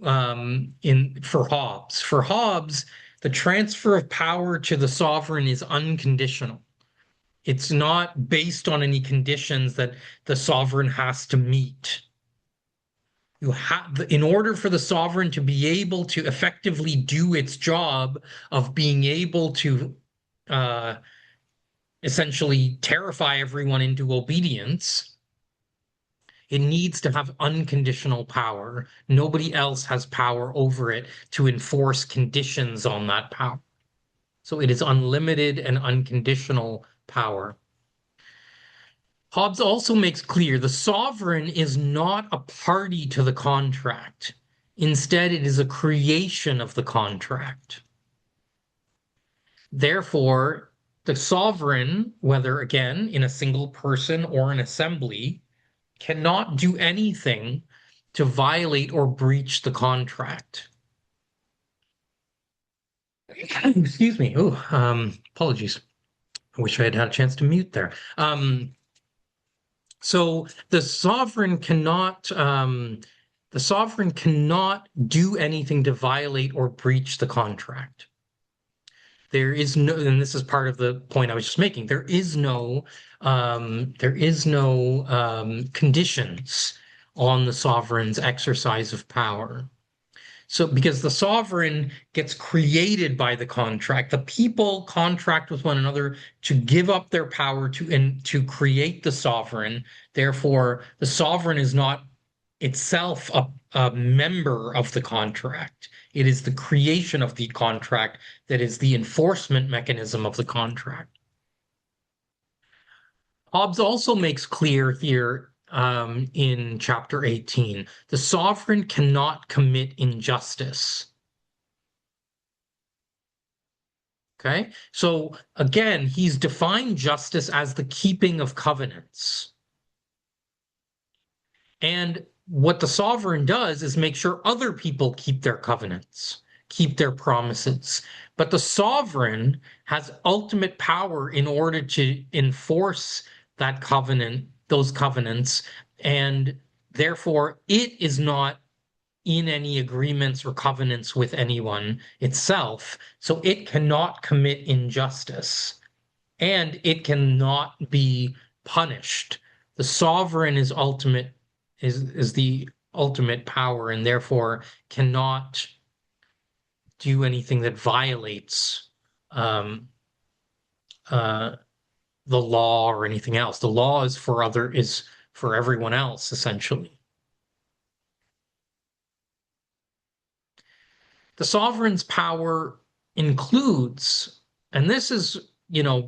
S1: in for Hobbes. For Hobbes, the transfer of power to the sovereign is unconditional. It's not based on any conditions that the sovereign has to meet. You have, in order for the sovereign to be able to effectively do its job of being able to uh, essentially terrify everyone into obedience, it needs to have unconditional power. Nobody else has power over it to enforce conditions on that power. So it is unlimited and unconditional power. Hobbes also makes clear the sovereign is not a party to the contract. Instead, it is a creation of the contract. Therefore, the sovereign, whether again in a single person or an assembly, cannot do anything to violate or breach the contract. Excuse me. Oh, apologies. I wish I had had a chance to mute there. So the sovereign cannot do anything to violate or breach the contract. There is no, and this is part of the point I was just making. There is no conditions on the sovereign's exercise of power. So because the sovereign gets created by the contract, the people contract with one another to give up their power to create the sovereign. Therefore, the sovereign is not itself a member of the contract. It is the creation of the contract that is the enforcement mechanism of the contract. Hobbes also makes clear here in chapter 18, the sovereign cannot commit injustice. Okay, so again, he's defined justice as the keeping of covenants. And what the sovereign does is make sure other people keep their covenants, keep their promises. But the sovereign has ultimate power in order to enforce that covenant, those covenants, and therefore it is not in any agreements or covenants with anyone itself. So it cannot commit injustice and it cannot be punished. The sovereign is the ultimate power and therefore cannot do anything that violates the law or anything else. The law is for everyone else, essentially. The sovereign's power includes, and this is,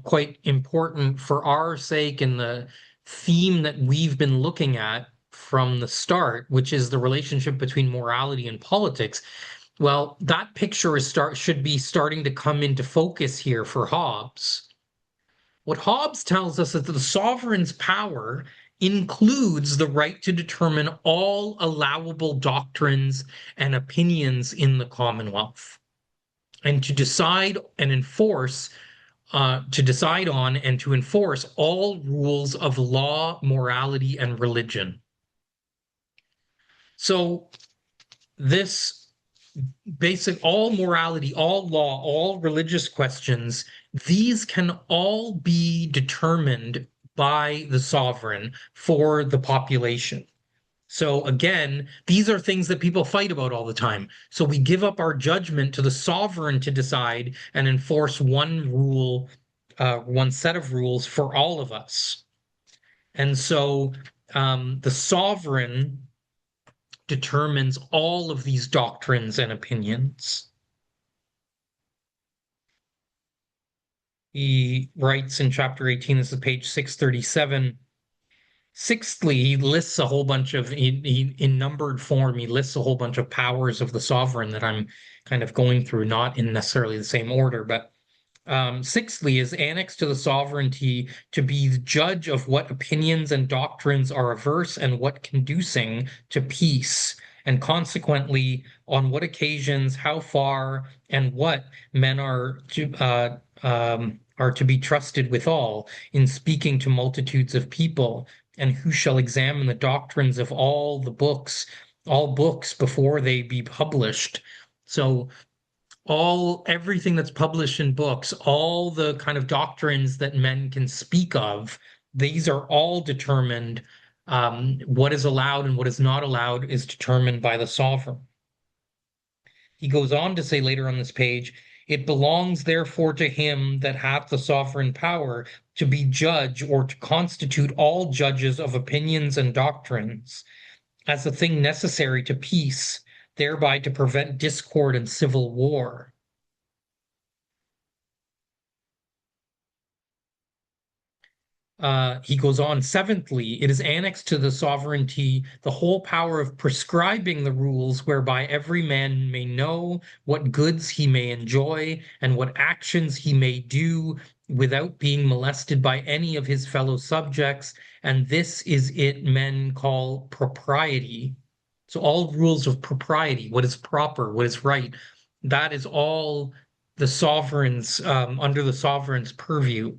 S1: quite important for our sake and the theme that we've been looking at from the start, which is the relationship between morality and politics. Well, that picture should be starting to come into focus here for Hobbes. What Hobbes tells us is that the sovereign's power includes the right to determine all allowable doctrines and opinions in the Commonwealth, and to decide and enforce, to decide on and to enforce all rules of law, morality, and religion. So this all morality, all law, all religious questions, these can all be determined by the sovereign for the population. So again, these are things that people fight about all the time. So we give up our judgment to the sovereign to decide and enforce one rule, one set of rules for all of us. And so the sovereign determines all of these doctrines and opinions. He writes in chapter 18, this is page 637. Sixthly, he lists a whole bunch of, in numbered form, he lists a whole bunch of powers of the sovereign that I'm kind of going through, not in necessarily the same order, but sixthly is annexed to the sovereignty to be the judge of what opinions and doctrines are averse and what conducing to peace, and consequently on what occasions, how far, and what men are to be trusted withal in speaking to multitudes of people, and who shall examine the doctrines of all books before they be published. So everything that's published in books, all the kind of doctrines that men can speak of, these are all determined. What is allowed and what is not allowed is determined by the sovereign. He goes on to say later on this page, it belongs therefore to him that hath the sovereign power to be judge or to constitute all judges of opinions and doctrines as a thing necessary to peace, thereby to prevent discord and civil war. He goes on, seventhly, it is annexed to the sovereignty the whole power of prescribing the rules whereby every man may know what goods he may enjoy and what actions he may do without being molested by any of his fellow subjects, and this is it men call propriety. So all rules of propriety, what is proper, what is right, that is all the sovereign's under the sovereign's purview.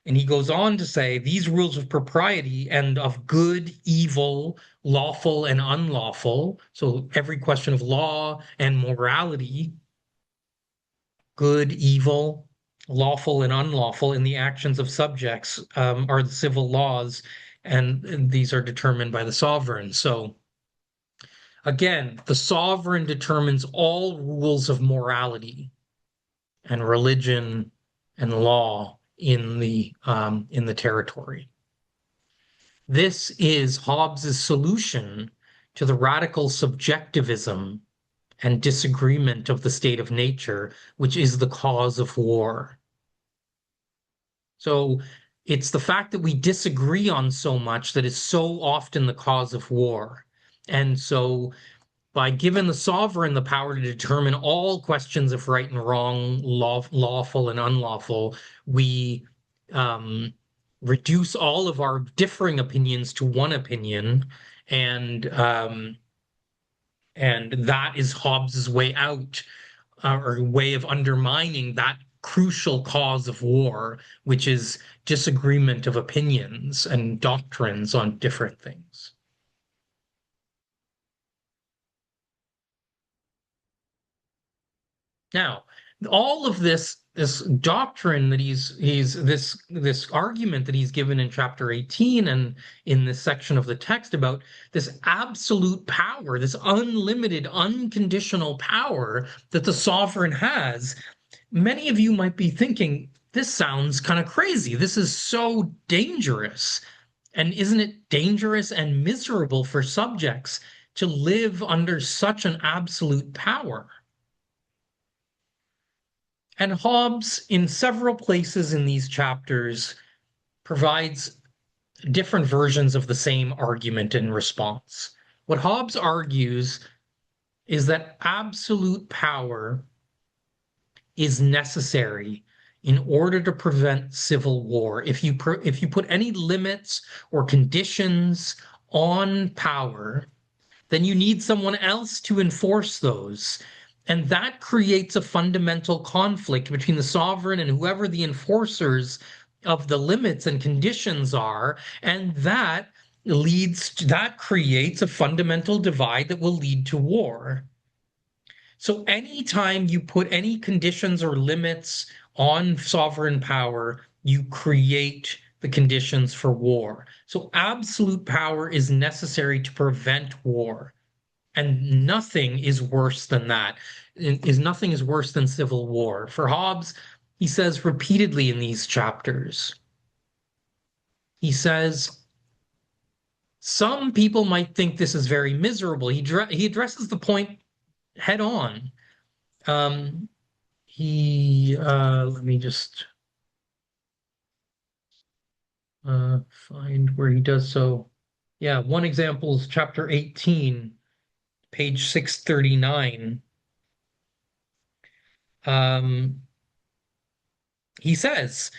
S1: And he goes on to say these rules of propriety and of good, evil, lawful, and unlawful. So every question of law and morality, good, evil, lawful, and unlawful in the actions of subjects are the civil laws, and these are determined by the sovereign. So again, the sovereign determines all rules of morality and religion and law in the territory. This is Hobbes's solution to the radical subjectivism and disagreement of the state of nature, which is the cause of war. So it's the fact that we disagree on so much that is so often the cause of war. And so by giving the sovereign the power to determine all questions of right and wrong, lawful and unlawful, we reduce all of our differing opinions to one opinion, and that is Hobbes's way out, or way of undermining that crucial cause of war, which is disagreement of opinions and doctrines on different things. Now, all of this doctrine that this argument that he's given in chapter 18 and in this section of the text about this absolute power, this unlimited, unconditional power that the sovereign has, many of you might be thinking, this sounds kind of crazy. This is so dangerous. And isn't it dangerous and miserable for subjects to live under such an absolute power? And Hobbes, in several places in these chapters, provides different versions of the same argument in response. What Hobbes argues is that absolute power is necessary in order to prevent civil war. If you put any limits or conditions on power, then you need someone else to enforce those. And that creates a fundamental conflict between the sovereign and whoever the enforcers of the limits and conditions are. And that that creates a fundamental divide that will lead to war. So anytime you put any conditions or limits on sovereign power, you create the conditions for war. So absolute power is necessary to prevent war. And nothing is worse than that. Nothing is worse than civil war. For Hobbes, he says repeatedly in these chapters, he says, some people might think this is very miserable. He addresses the point head on. Um, let me just find where he does so. Yeah, one example is chapter 18, page 639. He says,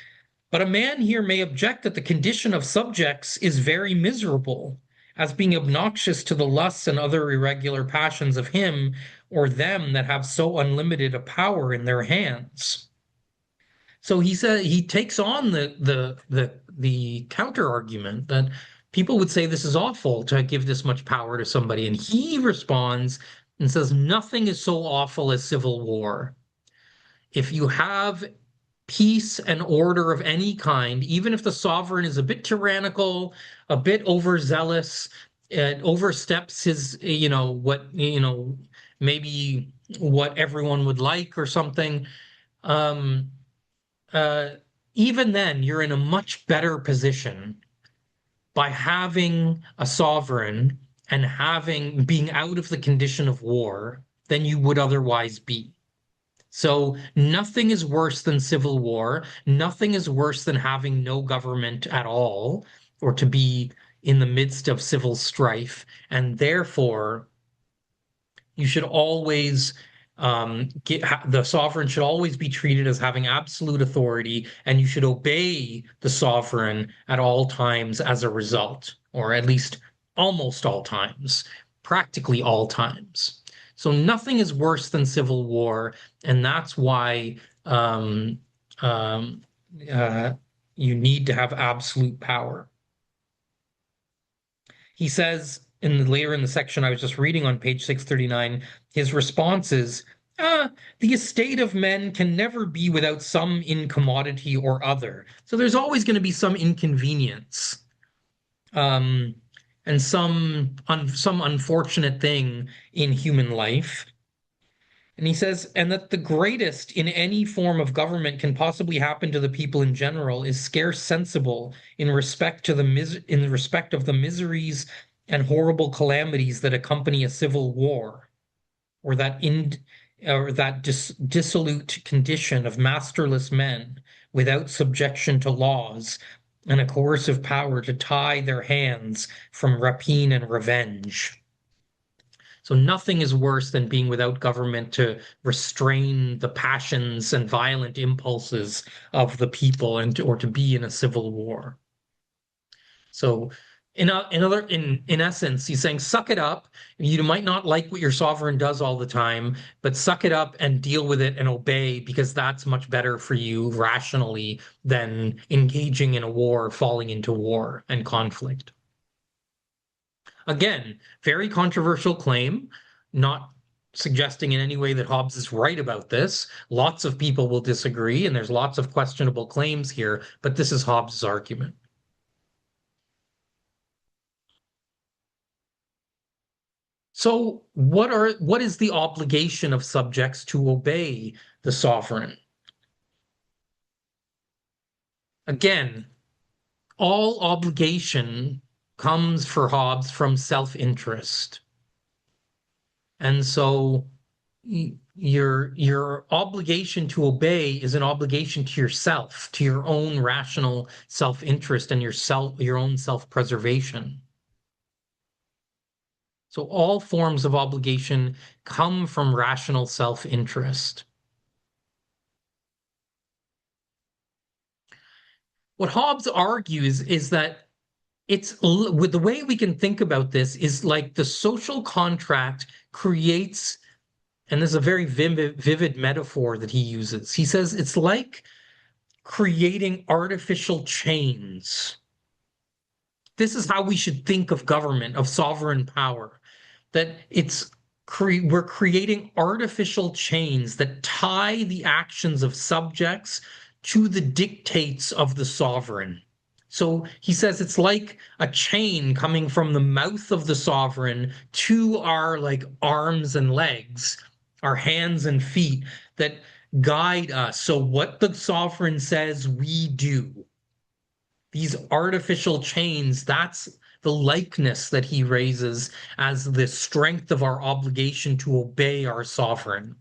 S1: but a man here may object that the condition of subjects is very miserable, as being obnoxious to the lusts and other irregular passions of him or them that have so unlimited a power in their hands. So he said he takes on the counter argument that people would say this is awful to give this much power to somebody, and he responds and says nothing is so awful as civil war. If you have peace and order of any kind, even if the sovereign is a bit tyrannical, a bit overzealous, and oversteps his, maybe what everyone would like or something, um, uh, even then you're in a much better position by having a sovereign and being out of the condition of war than you would otherwise be. So nothing is worse than civil war. Nothing is worse than having no government at all, or to be in the midst of civil strife. And therefore, you should always the sovereign should always be treated as having absolute authority, and you should obey the sovereign at all times as a result, or at least almost all times, practically all times. So nothing is worse than civil war, and that's why you need to have absolute power. He says later in the section I was just reading on page 639, his response is, the estate of men can never be without some incommodity or other. So there's always going to be some inconvenience, and some unfortunate thing in human life. And he says, and that the greatest in any form of government can possibly happen to the people in general is scarce sensible in respect to in respect of the miseries and horrible calamities that accompany a civil war, or that dissolute condition of masterless men without subjection to laws and a coercive power to tie their hands from rapine and revenge. So nothing is worse than being without government to restrain the passions and violent impulses of the people, or to be in a civil war. So in essence, he's saying, suck it up. You might not like what your sovereign does all the time, but suck it up and deal with it and obey, because that's much better for you rationally than engaging in a war, falling into war and conflict. Again, very controversial claim, not suggesting in any way that Hobbes is right about this. Lots of people will disagree, and there's lots of questionable claims here, but this is Hobbes' argument. So what is the obligation of subjects to obey the sovereign? Again, all obligation comes for Hobbes from self-interest. And so your obligation to obey is an obligation to yourself, to your own rational self-interest and your own self-preservation. So all forms of obligation come from rational self-interest. What Hobbes argues is that with the way we can think about this is like the social contract creates, and this is a very vivid metaphor that he uses. He says it's like creating artificial chains. this is how we should think of government, of sovereign power, that we're creating artificial chains that tie the actions of subjects to the dictates of the sovereign. So he says it's like a chain coming from the mouth of the sovereign to our like arms and legs, our hands and feet that guide us. So what the sovereign says, we do. These artificial chains, that's the likeness that he raises as the strength of our obligation to obey our sovereign.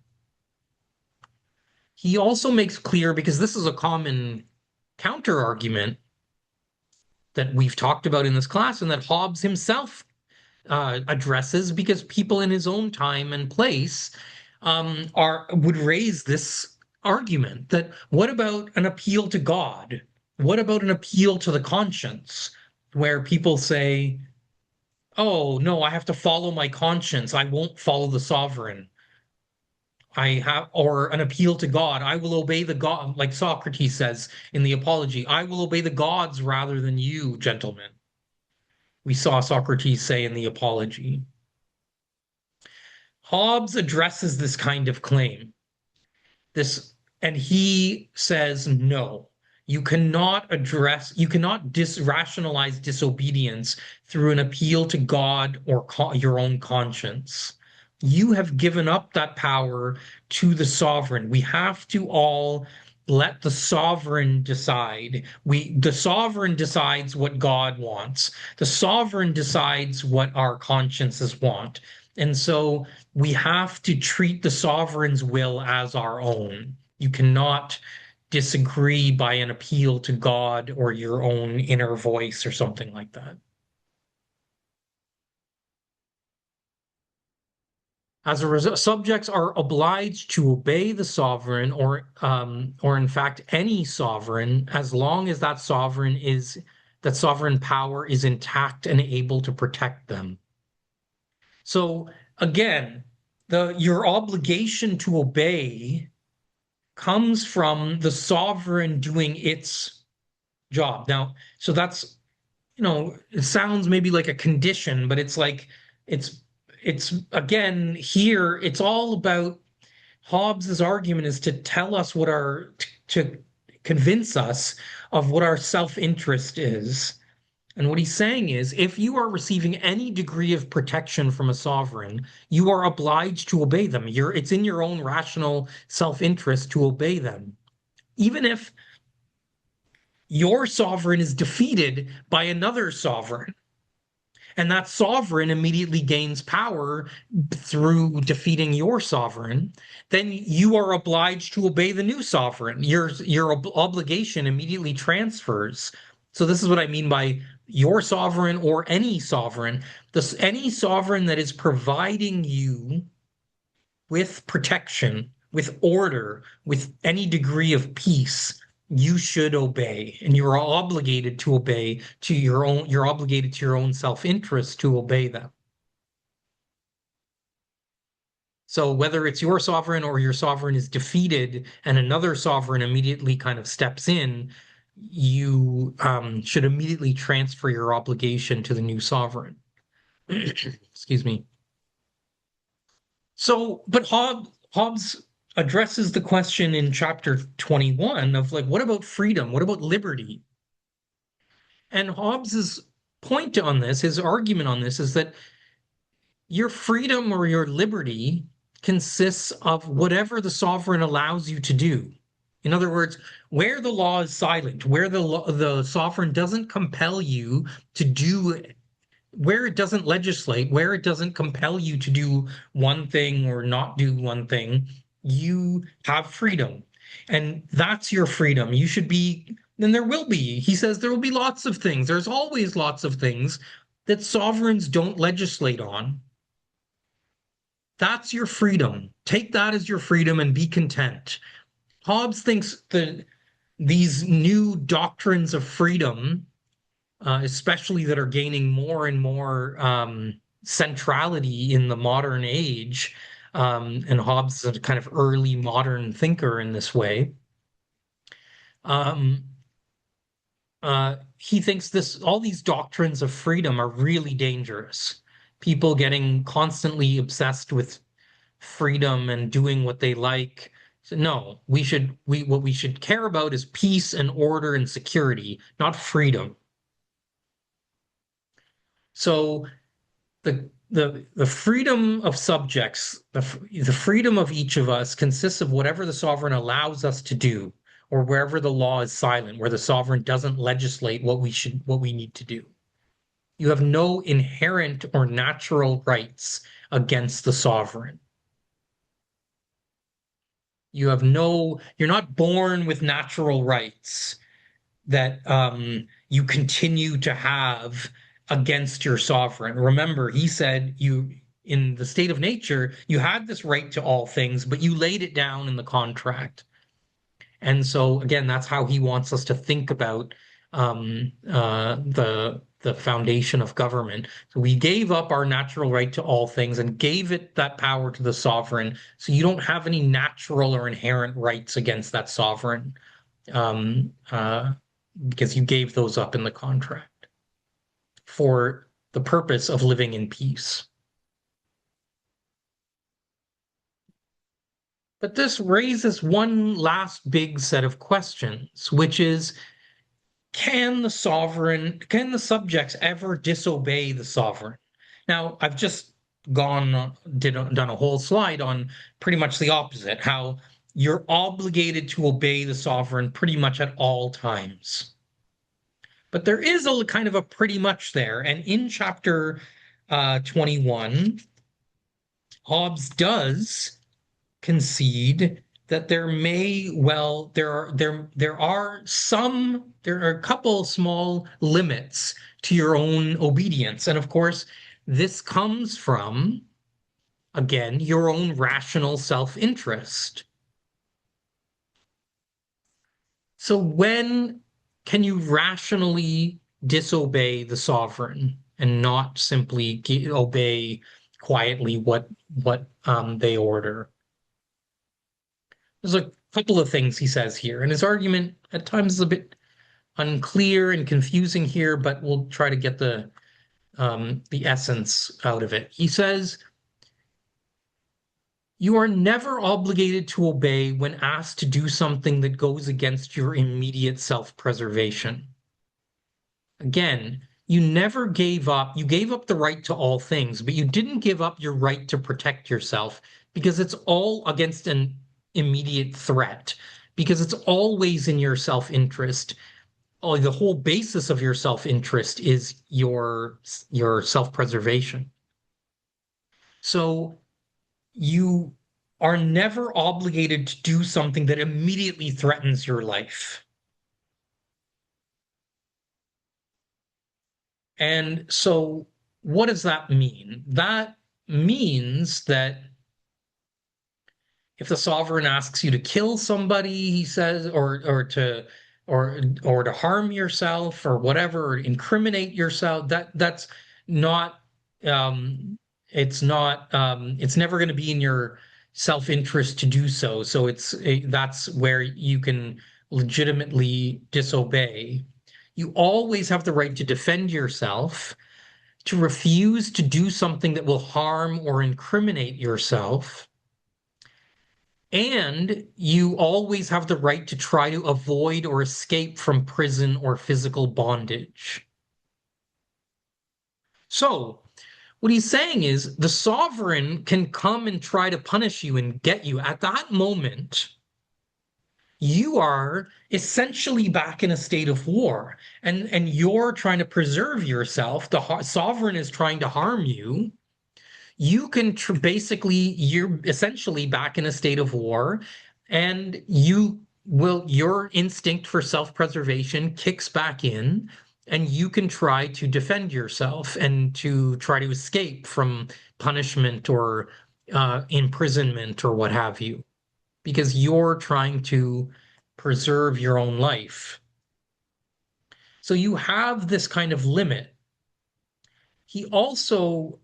S1: He also makes clear, because this is a common counter argument that we've talked about in this class and that Hobbes himself addresses, because people in his own time and place would raise this argument that what about an appeal to God? What about an appeal to the conscience, where people say, oh, no, I have to follow my conscience. I won't follow the sovereign. Or an appeal to God. I will obey the God, like Socrates says in the Apology, I will obey the gods rather than you, gentlemen. We saw Socrates say in the Apology. Hobbes addresses this kind of claim. And he says, no, you cannot rationalize disobedience through an appeal to God or your own conscience. You have given up that power to the sovereign. We have to all let the sovereign decide. The sovereign decides what God wants. The sovereign decides what our consciences want. And so we have to treat the sovereign's will as our own. You cannot disagree by an appeal to God or your own inner voice or something like that. As a result, subjects are obliged to obey the sovereign, or in fact, any sovereign, as long as that sovereign power is intact and able to protect them. So again, your obligation to obey comes from the sovereign doing its job. Now, so that's, it sounds maybe like a condition, but it's like, it's again, here, it's all about Hobbes's argument is to tell us to convince us of what our self-interest is. And what he's saying is, if you are receiving any degree of protection from a sovereign, you are obliged to obey them. It's in your own rational self-interest to obey them. Even if your sovereign is defeated by another sovereign, and that sovereign immediately gains power through defeating your sovereign, then you are obliged to obey the new sovereign. Your obligation immediately transfers. So this is what I mean by your sovereign or any sovereign. Any sovereign that is providing you with protection, with order, with any degree of peace, you should obey, and you're obligated to obey you're obligated to your own self-interest to obey them. So whether it's your sovereign or your sovereign is defeated and another sovereign immediately kind of steps in, you should immediately transfer your obligation to the new sovereign. Excuse me. So, but Hobbes addresses the question in chapter 21 of like, what about freedom? What about liberty? And Hobbes's point on this, his argument on this, is that your freedom or your liberty consists of whatever the sovereign allows you to do. In other words, where the law is silent, where the sovereign doesn't compel you to do, where it doesn't legislate, where it doesn't compel you to do one thing or not do one thing, you have freedom. And that's your freedom. You should be, and there will be, he says there will be lots of things. There's always lots of things that sovereigns don't legislate on. That's your freedom. Take that as your freedom and be content. Hobbes thinks that these new doctrines of freedom, especially that are gaining more and more centrality in the modern age, and Hobbes is a kind of early modern thinker in this way. he thinks all these doctrines of freedom are really dangerous. People getting constantly obsessed with freedom and doing what they like. So no, what we should care about is peace and order and security, not freedom. So the freedom of subjects, the freedom of each of us consists of whatever the sovereign allows us to do, or wherever the law is silent, where the sovereign doesn't legislate what we need to do. You have no inherent or natural rights against the sovereign. You're not born with natural rights that you continue to have against your sovereign. Remember, he said in the state of nature, you had this right to all things, but you laid it down in the contract. And so again, that's how he wants us to think about the foundation of government. So we gave up our natural right to all things and gave it that power to the sovereign. So you don't have any natural or inherent rights against that sovereign, um, uh, because you gave those up in the contract for the purpose of living in peace. But this raises one last big set of questions, which is, can the subjects ever disobey the sovereign? Now, I've just done a whole slide on pretty much the opposite, how you're obligated to obey the sovereign pretty much at all times. But there is a kind of a pretty much there. And in chapter 21, Hobbes does concede that there are a couple small limits to your own obedience. And of course, this comes from, again, your own rational self-interest. So when can you rationally disobey the sovereign and not simply obey quietly what they order? There's a couple of things he says here, and his argument at times is a bit unclear and confusing here, but we'll try to get the essence out of it. He says, you are never obligated to obey when asked to do something that goes against your immediate self-preservation. Again, you gave up the right to all things, but you didn't give up your right to protect yourself because it's all against an immediate threat, because it's always in your self-interest. Oh, the whole basis of your self-interest is your self-preservation. So you are never obligated to do something that immediately threatens your life. And so what does that mean? That means that if the sovereign asks you to kill somebody, he says, or to harm yourself or whatever, or incriminate yourself, that's not it's never going to be in your self-interest to do so. So that's where you can legitimately disobey. You always have the right to defend yourself, to refuse to do something that will harm or incriminate yourself. And you always have the right to try to avoid or escape from prison or physical bondage. So, what he's saying is the sovereign can come and try to punish you and get you. At that moment, you are essentially back in a state of war, and you're trying to preserve yourself. The sovereign is trying to harm you. You can basically, you're essentially back in a state of war, and your instinct for self-preservation kicks back in, and you can try to defend yourself and to try to escape from punishment or imprisonment or what have you, because you're trying to preserve your own life. So you have this kind of limit. He also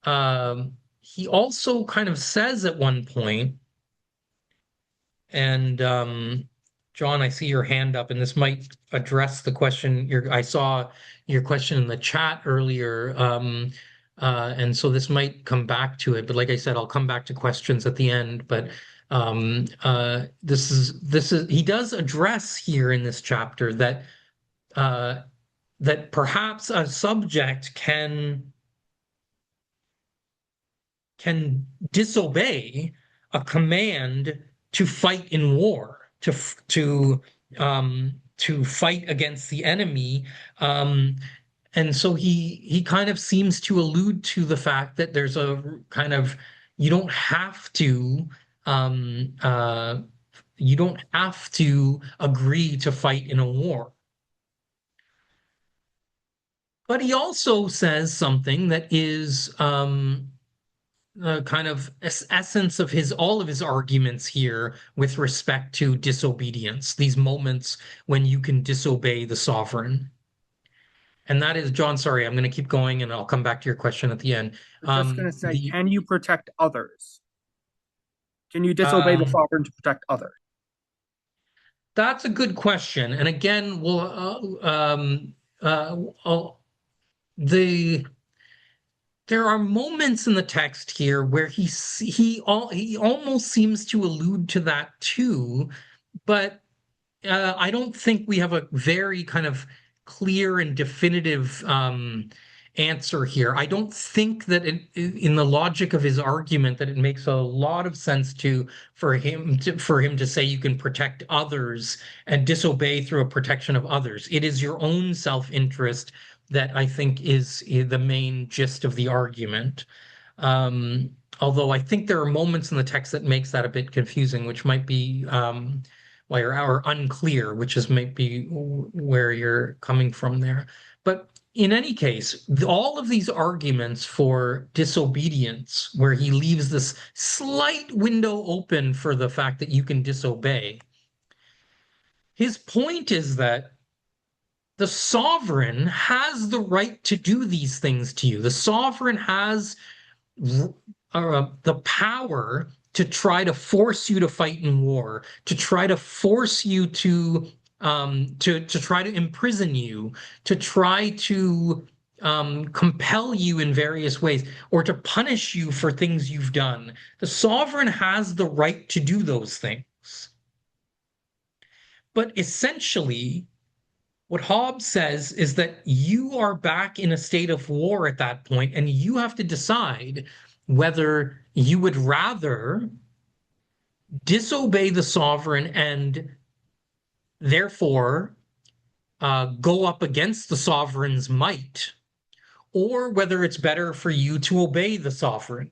S1: kind of says at one point, and John, I see your hand up, and this might address the question. I saw your question in the chat earlier, and so this might come back to it. But like I said, I'll come back to questions at the end. But this is he does address here in this chapter that uh, that perhaps a subject can disobey a command to fight in war, to fight against the enemy. And so he kind of seems to allude to the fact that there's a kind of you don't have to um, uh, you don't have to agree to fight in a war. But he also says something that is kind of essence of his all of his arguments here with respect to disobedience, these moments when you can disobey the sovereign. And that is, John, sorry, I'm going to keep going and I'll come back to your question at the end.
S4: I'm just going to say,
S1: The
S4: can you protect others? Can you disobey the sovereign to protect others?
S1: That's a good question. And again, the there are moments in the text here where he almost seems to allude to that too, but I don't think we have a very kind of clear and definitive answer here. I don't think that in the logic of his argument that it makes a lot of sense for him to say you can protect others and disobey through a protection of others. It is your own self-interest that I think is the main gist of the argument. Although I think there are moments in the text that makes that a bit confusing, which might be or unclear, which is maybe where you're coming from there. But in any case, all of these arguments for disobedience, where he leaves this slight window open for the fact that you can disobey, his point is that the sovereign has the right to do these things to you. The sovereign has the power to try to force you to fight in war, to try to force you to try to imprison you, to try to compel you in various ways, or to punish you for things you've done. The sovereign has the right to do those things. But essentially, what Hobbes says is that you are back in a state of war at that point, and you have to decide whether you would rather disobey the sovereign and therefore go up against the sovereign's might, or whether it's better for you to obey the sovereign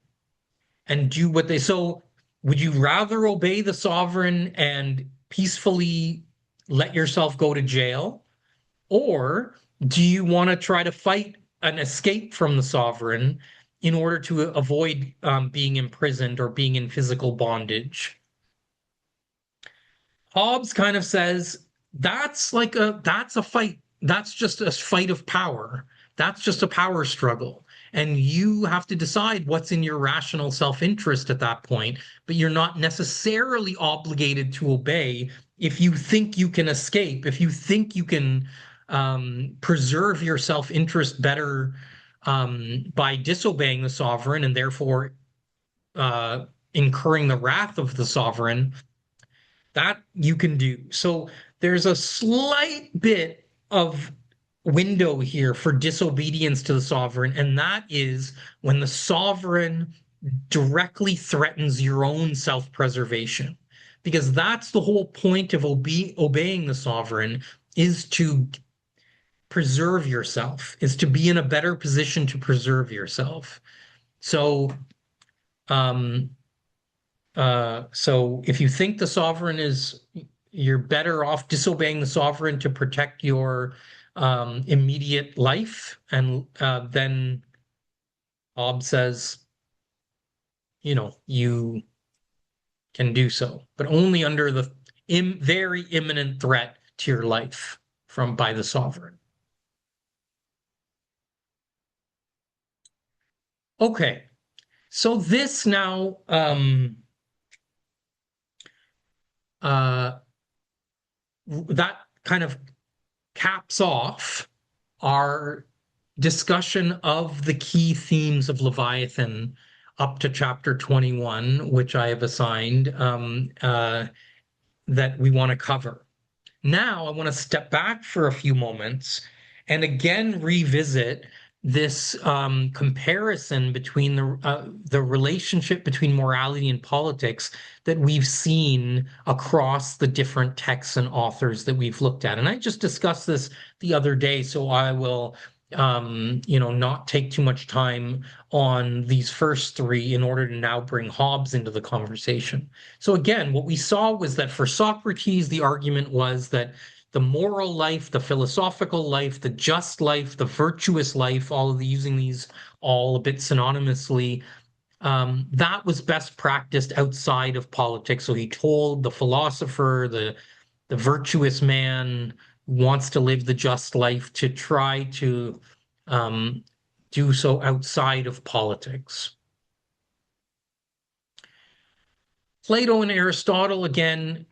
S1: and do what they. So, would you rather obey the sovereign and peacefully let yourself go to jail? Or do you want to try to fight an escape from the sovereign in order to avoid being imprisoned or being in physical bondage? Hobbes kind of says that's a fight. That's just a fight of power. That's just a power struggle. And you have to decide what's in your rational self-interest at that point, but you're not necessarily obligated to obey if you think you can escape, if you think you can preserve your self-interest better by disobeying the sovereign and therefore incurring the wrath of the sovereign, that you can do. So there's a slight bit of window here for disobedience to the sovereign, and that is when the sovereign directly threatens your own self-preservation. Because that's the whole point of obeying the sovereign, is to preserve yourself, is to be in a better position to preserve yourself. So, so if you think the sovereign you're better off disobeying the sovereign to protect your immediate life, and then Hobbes says, you can do so, but only under the very imminent threat to your life by the sovereign. Okay, so this now that kind of caps off our discussion of the key themes of Leviathan up to chapter 21, which I have assigned that we want to cover. Now, I want to step back for a few moments and again revisit this comparison between the relationship between morality and politics that we've seen across the different texts and authors that we've looked at. And I just discussed this the other day, so I will not take too much time on these first three in order to now bring Hobbes into the conversation. So again, what we saw was that for Socrates, the argument was that the moral life, the philosophical life, the just life, the virtuous life, all of using these all a bit synonymously, that was best practiced outside of politics. So he told the philosopher, the virtuous man wants to live the just life to try to do so outside of politics. Plato and Aristotle, again,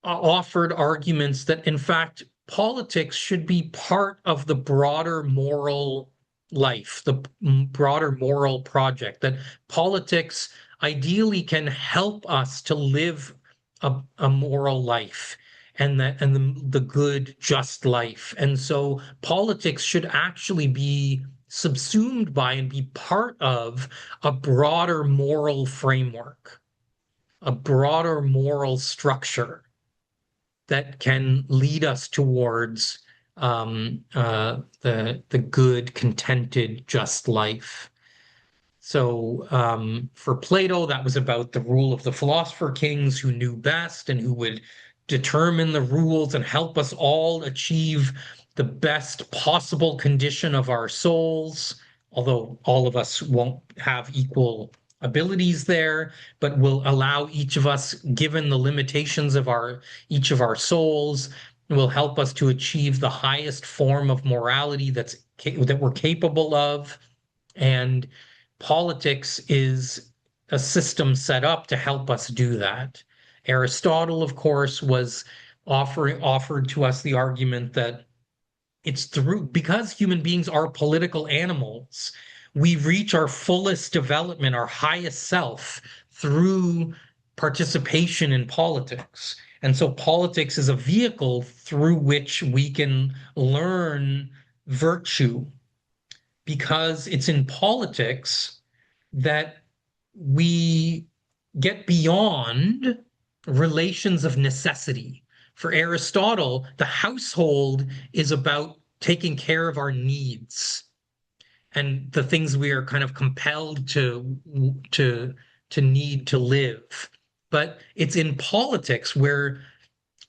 S1: offered arguments that, in fact, politics should be part of the broader moral life, the broader moral project, that politics ideally can help us to live a moral life and the good, just life. And so politics should actually be subsumed by and be part of a broader moral framework, a broader moral structure that can lead us towards the good, contented, just life. So for Plato, that was about the rule of the philosopher kings who knew best and who would determine the rules and help us all achieve the best possible condition of our souls, although all of us won't have equal abilities there, but will allow each of us, given the limitations of each of our souls, will help us to achieve the highest form of morality that we're capable of. And politics is a system set up to help us do that. Aristotle, of course, was offered to us the argument that it's because human beings are political animals, we reach our fullest development, our highest self, through participation in politics. And so politics is a vehicle through which we can learn virtue, because it's in politics that we get beyond relations of necessity. For Aristotle, the household is about taking care of our needs and the things we are kind of compelled to need to live. But it's in politics where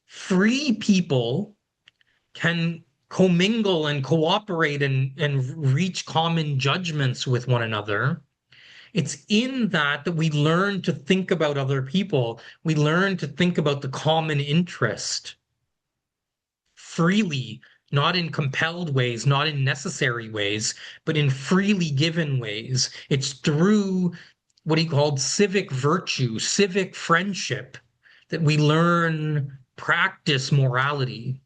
S1: free people can commingle and cooperate and reach common judgments with one another. It's in that we learn to think about other people. We learn to think about the common interest freely, not in compelled ways, not in necessary ways, but in freely given ways. It's through what he called civic virtue, civic friendship, that we learn practice morality.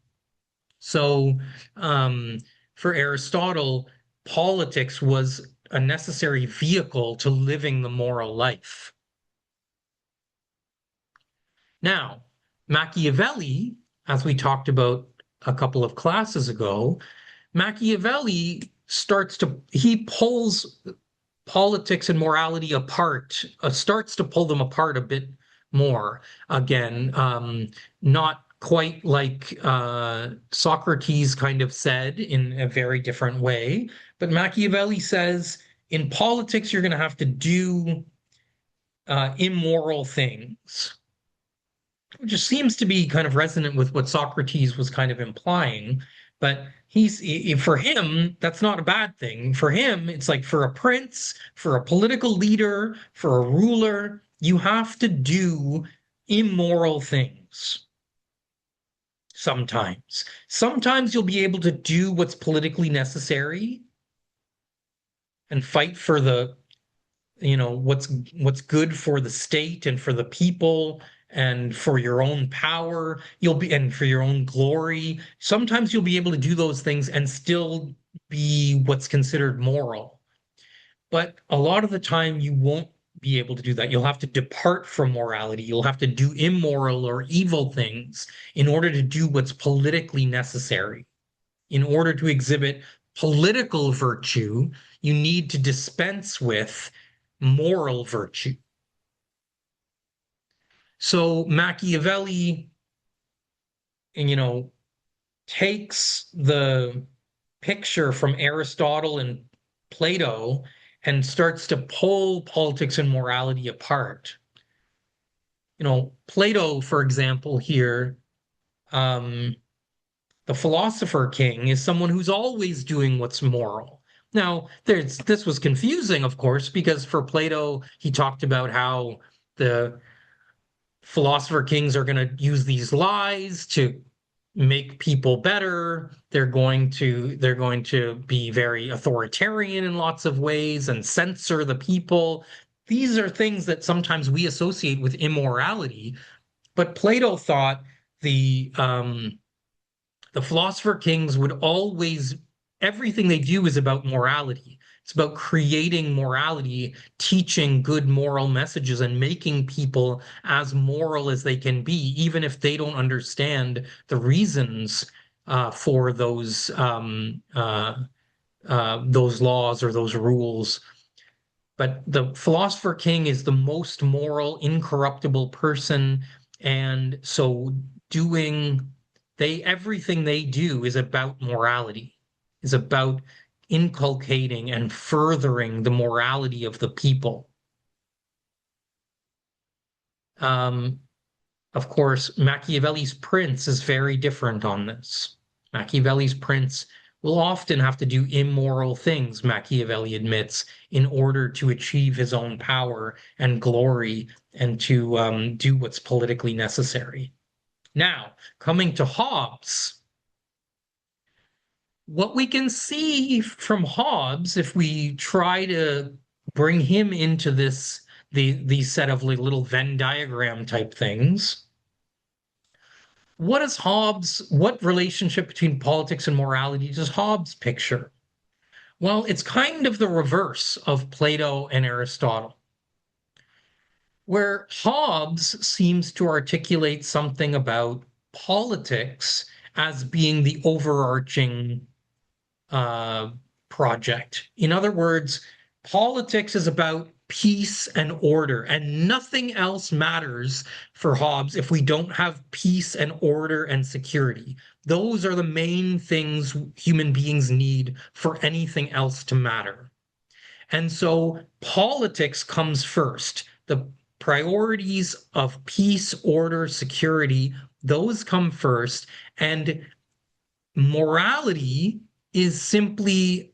S1: So for Aristotle, politics was a necessary vehicle to living the moral life. Now, Machiavelli, as we talked about a couple of classes ago, Machiavelli he pulls politics and morality apart, starts to pull them apart a bit more. Again, not quite like Socrates kind of said, in a very different way. But Machiavelli says, in politics, you're going to have to do immoral things, which just seems to be kind of resonant with what Socrates was kind of implying. But for him, that's not a bad thing. For him, it's like for a prince, for a political leader, for a ruler, you have to do immoral things. Sometimes you'll be able to do what's politically necessary and fight for what's good for the state and for the people and for your own power, and for your own glory. Sometimes you'll be able to do those things and still be what's considered moral. But a lot of the time, you won't be able to do that. You'll have to depart from morality. You'll have to do immoral or evil things in order to do what's politically necessary. In order to exhibit political virtue, you need to dispense with moral virtue. So Machiavelli, takes the picture from Aristotle and Plato and starts to pull politics and morality apart. Plato, for example, here, the philosopher king is someone who's always doing what's moral. Now, this was confusing, of course, because for Plato, he talked about how the philosopher kings are going to use these lies to make people better. They're going to be very authoritarian in lots of ways and censor the people. These are things that sometimes we associate with immorality, but Plato thought the philosopher kings would always, everything they do is about morality. It's about creating morality, teaching good moral messages, and making people as moral as they can be, even if they don't understand the reasons for those laws or those rules. But the philosopher king is the most moral, incorruptible person, and so everything they do is about morality, is about inculcating and furthering the morality of the people. Of course, Machiavelli's prince is very different on this. Machiavelli's prince will often have to do immoral things, Machiavelli admits, in order to achieve his own power and glory and to do what's politically necessary. Now, coming to Hobbes, what we can see from Hobbes, if we try to bring him into these set of little Venn diagram type things, what relationship between politics and morality does Hobbes picture? Well, it's kind of the reverse of Plato and Aristotle, where Hobbes seems to articulate something about politics as being the overarching project. In other words, politics is about peace and order, and nothing else matters for Hobbes if we don't have peace and order and security. Those are the main things human beings need for anything else to matter. And so politics comes first. The priorities of peace, order, security, those come first, and morality is simply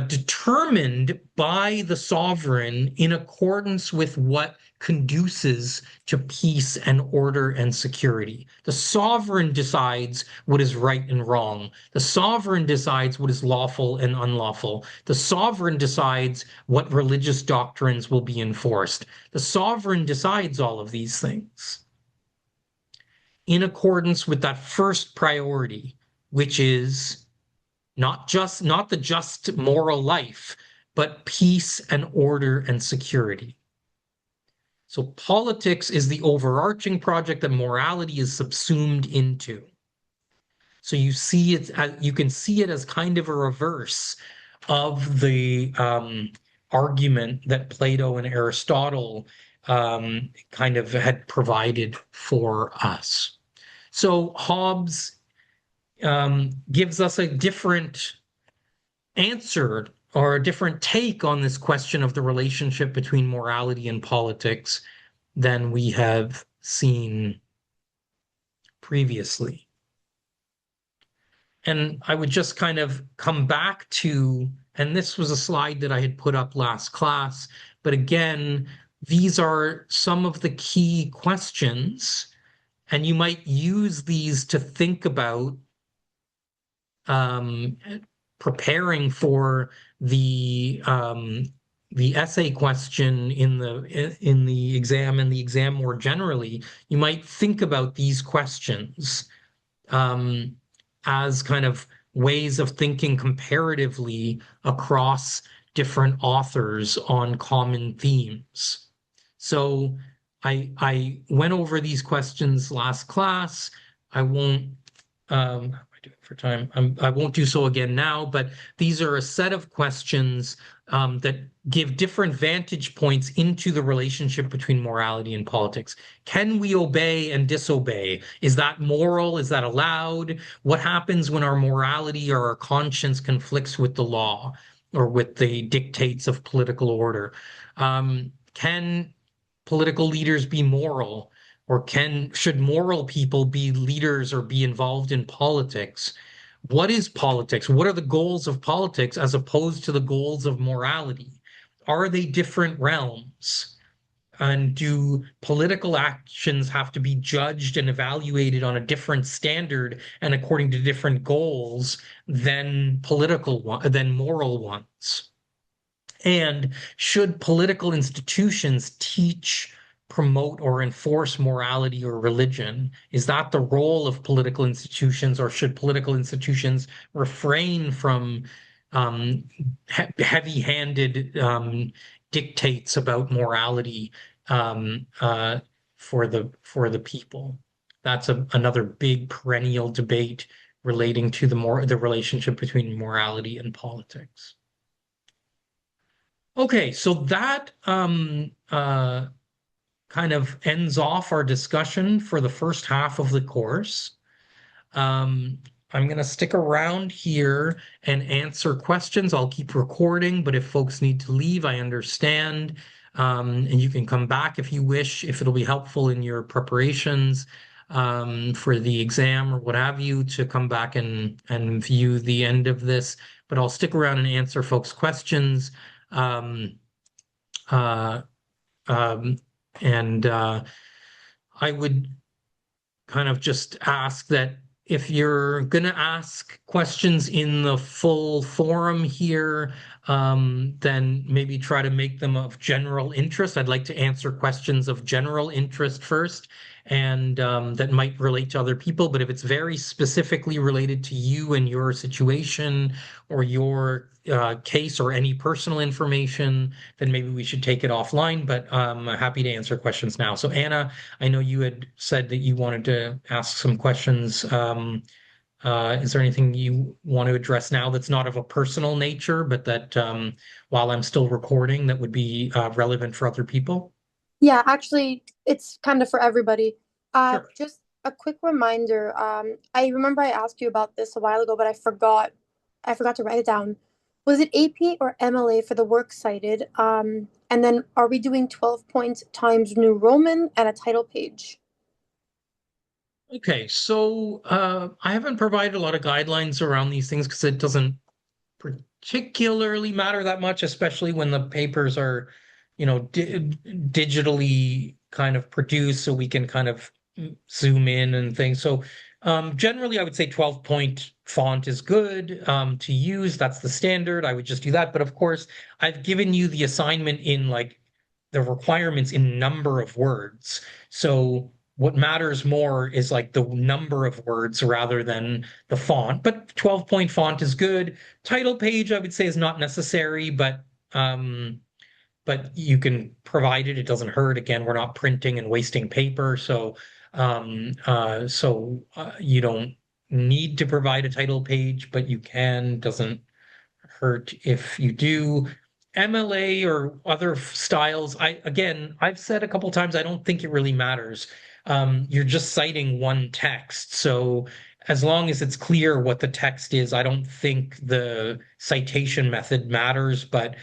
S1: determined by the sovereign in accordance with what conduces to peace and order and security. The sovereign decides what is right and wrong. The sovereign decides what is lawful and unlawful. The sovereign decides what religious doctrines will be enforced. The sovereign decides all of these things in accordance with that first priority, which is not the just moral life, but peace and order and security. So politics is the overarching project that morality is subsumed into. So you can see it as kind of a reverse of the argument that Plato and Aristotle kind of had provided for us. So Hobbes gives us a different answer or a different take on this question of the relationship between morality and politics than we have seen previously. And I would just kind of come back to, and this was a slide that I had put up last class, but again, these are some of the key questions, and you might use these to think about preparing for the the essay question in the exam and the exam more generally, you might think about these questions as kind of ways of thinking comparatively across different authors on common themes. So I went over these questions last class. I won't how am I doing for time? I won't do so again now, but these are a set of questions that give different vantage points into the relationship between morality and politics. Can we obey and disobey? Is that moral? Is that allowed? What happens when our morality or our conscience conflicts with the law or with the dictates of political order? Can political leaders be moral? Or should moral people be leaders or be involved in politics? What is politics? What are the goals of politics as opposed to the goals of morality? Are they different realms? And do political actions have to be judged and evaluated on a different standard and according to different goals than moral ones? And should political institutions teach, promote, or enforce morality or religion? Is that the role of political institutions, or should political institutions refrain from heavy-handed dictates about morality for the people? That's another big perennial debate relating to the relationship between morality and politics. Okay, so that kind of ends off our discussion for the first half of the course. I'm going to stick around here and answer questions. I'll keep recording, but if folks need to leave, I understand. And you can come back if you wish, if it'll be helpful in your preparations for the exam or what have you, to come back and view the end of this. But I'll stick around and answer folks' questions. I would kind of just ask that if you're going to ask questions in the full forum here, then maybe try to make them of general interest. I'd like to answer questions of general interest first, and that might relate to other people. But if it's very specifically related to you and your situation or your case or any personal information, then maybe we should take it offline. But I'm happy to answer questions now. So Anna, I know you had said that you wanted to ask some questions. Is there anything you want to address now that's not of a personal nature, but that while I'm still recording, that would be relevant for other people?
S2: Yeah, actually, it's kind of for everybody.
S1: Sure.
S2: Just a quick reminder. I remember I asked you about this a while ago, but I forgot to write it down. Was it AP or MLA for the works cited? And then are we doing 12 points times New Roman and a title page?
S1: Okay, so I haven't provided a lot of guidelines around these things because it doesn't particularly matter that much, especially when the papers are, digitally kind of produced, so we can kind of zoom in and things. So generally, I would say 12-point font is good to use. That's the standard. I would just do that. But of course, I've given you the assignment in like the requirements in number of words. So what matters more is like the number of words rather than the font. But 12-point font is good. Title page, I would say, is not necessary, but you can provide it. It doesn't hurt. Again, we're not printing and wasting paper, so you don't need to provide a title page, but you can. Doesn't hurt if you do. MLA or other styles, I've said a couple times, I don't think it really matters. You're just citing one text, so as long as it's clear what the text is, I don't think the citation method matters, but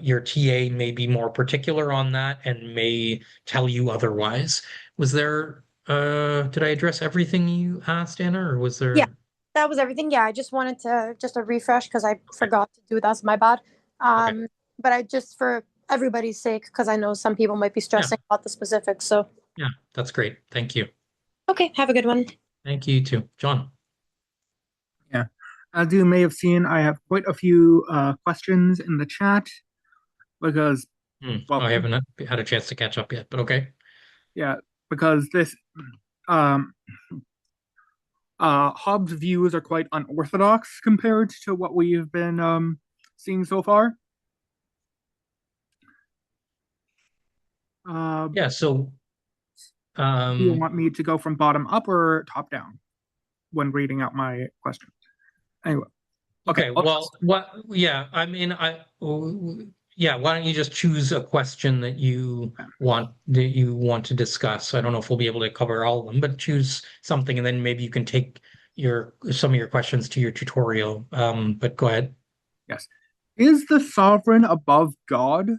S1: your TA may be more particular on that and may tell you otherwise. Did I address everything you asked, Anna, or was there?
S2: Yeah, that was everything. Yeah, I just wanted to just a refresh because I forgot to do that's my bad.
S1: Okay.
S2: But I just for everybody's sake, because I know some people might be stressing about the specifics. So
S1: Yeah, that's great. Thank you.
S2: okay, have a good one.
S1: Thank you too. John.
S4: Yeah. As you may have seen, I have quite a few questions in the chat because, well,
S1: I haven't had a chance to catch up yet, but okay.
S4: yeah, because this um, Hobbes' views are quite unorthodox compared to what we've been seeing so far.
S1: Yeah, so
S4: Do you want me to go from bottom up or top down when reading out my questions? Anyway, okay.
S1: well, yeah, I mean, yeah, why don't you just choose a question that you want to discuss? I don't know if we'll be able to cover all of them, but choose something and then maybe you can take some of your questions to your tutorial. But go ahead.
S4: Yes. Is the sovereign above God?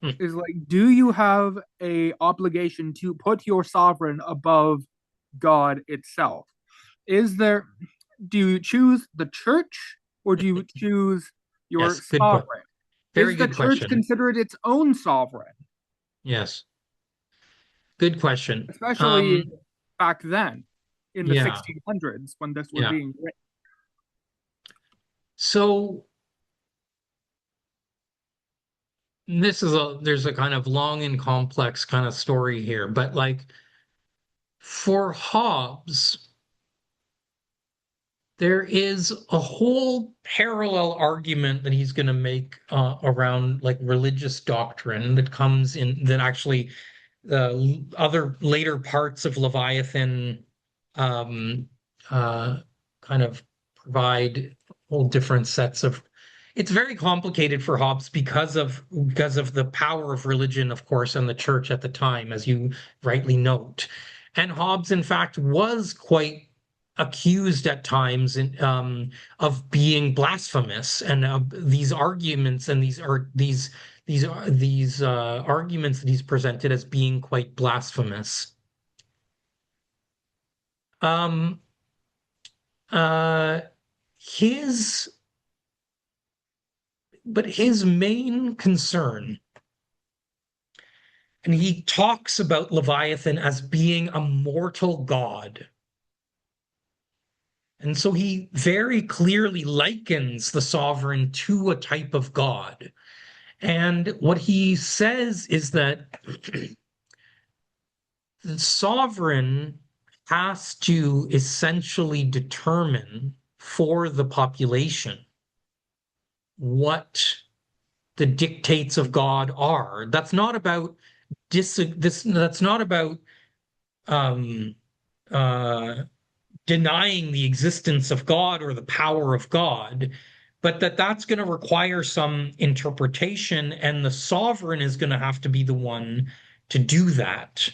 S1: Hmm.
S4: Is like, do you have a obligation to put your sovereign above God itself? Do you choose the church or do you choose your
S1: Yes, good question.
S4: sovereign?
S1: Very
S4: Is the
S1: good
S4: church
S1: question.
S4: considered its own sovereign,
S1: Yes, good question.
S4: especially back then in the
S1: Yeah,
S4: 1600s when this was
S1: yeah.
S4: being written?
S1: So there's a kind of long and complex kind of story here, but like for Hobbes, there is a whole parallel argument that he's going to make around like religious doctrine that comes in that actually other later parts of Leviathan um, kind of provide whole different sets of. It's very complicated for Hobbes because of the power of religion, of course, and the church at the time, as you rightly note. And Hobbes, in fact, was quite accused at times of being blasphemous, and these arguments and these arguments that he's presented as being quite blasphemous. Um, uh, his his main concern, and he talks about Leviathan as being a mortal god. And so he very clearly likens the sovereign to a type of god. And what he says is that the sovereign has to essentially determine for the population what the dictates of God are. That's not about that's not about um, uh, denying the existence of God or the power of God, but that's going to require some interpretation, and the sovereign is going to have to be the one to do that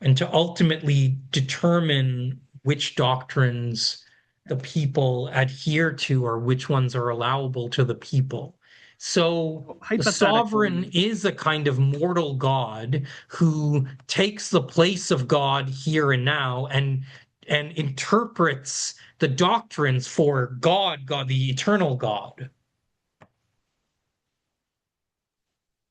S1: and to ultimately determine which doctrines the people adhere to or which ones are allowable to the people. So the sovereign is a kind of mortal God who takes the place of God here and now and interprets the doctrines for God, the eternal God.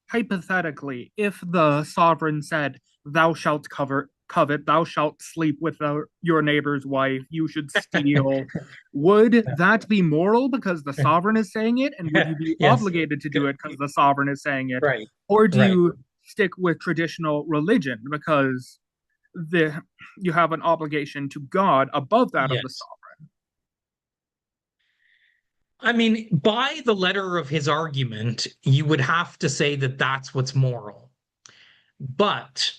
S4: Hypothetically, if the sovereign said, "Thou shalt covet, thou shalt sleep with your neighbor's wife, you should steal," would that be moral because the sovereign is saying it, and would you be
S1: Yes.
S4: obligated to do it because the sovereign is saying it,
S1: Right.
S4: or do
S1: Right.
S4: you stick with traditional religion because you have an obligation to God above that of the
S1: Yes.
S4: sovereign?
S1: I mean, by the letter of his argument, you would have to say that that's what's moral. But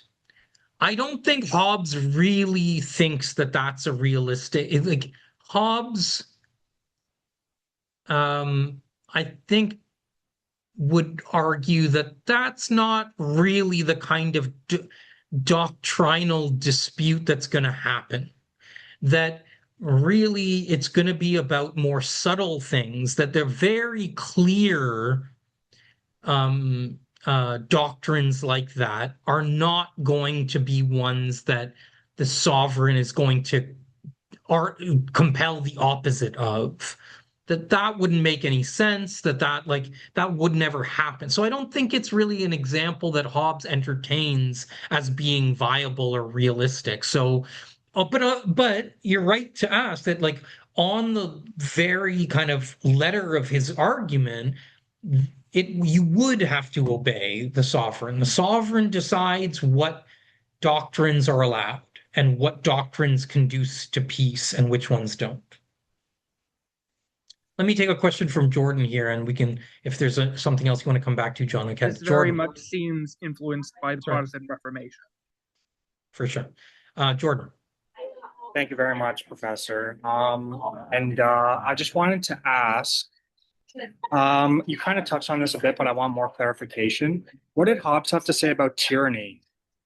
S1: I don't think Hobbes really thinks that that's a realistic, like Hobbes, I think would argue that that's not really the kind of doctrinal dispute that's going to happen. That really it's going to be about more subtle things, that they're very clear doctrines like that are not going to be ones that the sovereign is going to compel the opposite of. That wouldn't make any sense, that would never happen. So I don't think it's really an example that Hobbes entertains as being viable or realistic. So but you're right to ask that, like, on the very kind of letter of his argument, you would have to obey the sovereign. The sovereign decides what doctrines are allowed and what doctrines conduce to peace and which ones don't. Let me take a question from Jordan here, and we can, if there's something else you want to come back to, John, okay.
S4: This very
S1: Jordan,
S4: much seems influenced by the
S1: Sorry.
S4: Protestant Reformation.
S1: for sure. Jordan.
S5: Thank you very much, Professor. I just wanted to ask, you kind of touched on this a bit, but I want more clarification. What did Hobbes have to say about tyranny?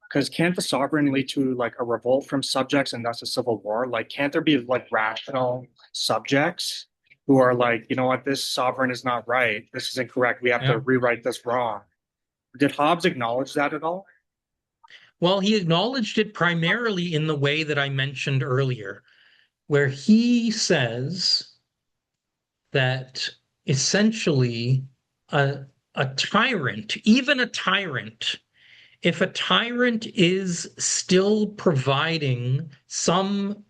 S5: Because can't the sovereign lead to like a revolt from subjects and thus a civil war? Like, can't there be like rational subjects who are like, you know what, this sovereign is not right. This is incorrect. We have
S1: Yeah.
S5: to rewrite this wrong. Did Hobbes acknowledge that at all?
S1: Well, he acknowledged it primarily in the way that I mentioned earlier, where he says that essentially a tyrant, even a tyrant, if a tyrant is still providing some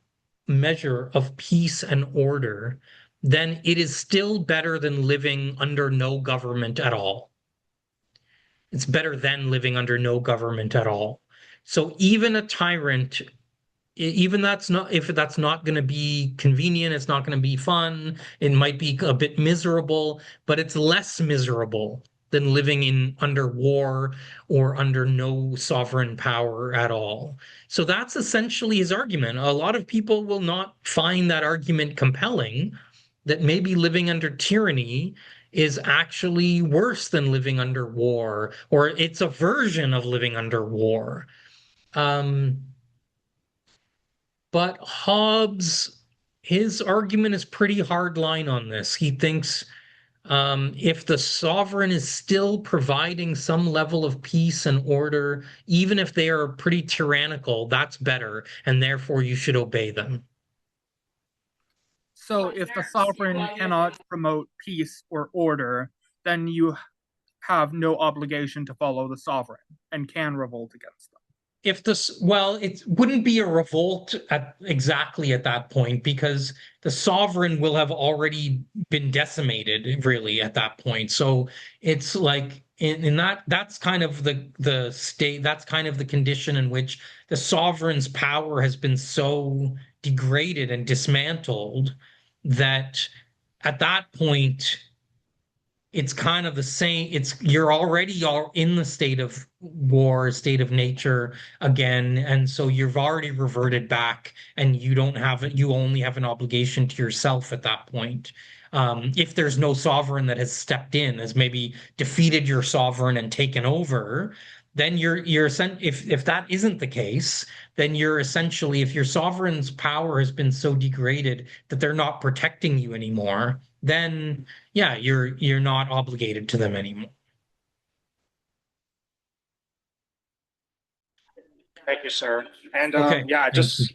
S1: measure of peace and order, then it is still better than living under no government at all. It's better than living under no government at all. So even a tyrant, even if that's not going to be convenient, it's not going to be fun, it might be a bit miserable, but it's less miserable than living under war or under no sovereign power at all. So that's essentially his argument. A lot of people will not find that argument compelling, that maybe living under tyranny is actually worse than living under war, or it's a version of living under war. But Hobbes, his argument is pretty hard line on this. He thinks if the sovereign is still providing some level of peace and order, even if they are pretty tyrannical, that's better, and therefore you should obey them.
S4: So if the sovereign cannot promote peace or order, then you have no obligation to follow the sovereign and can revolt against them.
S1: Well, it wouldn't be a revolt exactly at that point, because the sovereign will have already been decimated really at that point. So it's like in that's kind of the state, that's kind of the condition in which the sovereign's power has been so degraded and dismantled that at that point it's kind of the same. You're already in the state of war, state of nature again, and so you've already reverted back, and you only have an obligation to yourself at that point. If there's no sovereign that has stepped in, has maybe defeated your sovereign and taken over, then if that isn't the case, then you're essentially, if your sovereign's power has been so degraded that they're not protecting you anymore, then yeah, you're not obligated to them anymore.
S5: Thank you, sir. And
S1: Okay.
S5: I just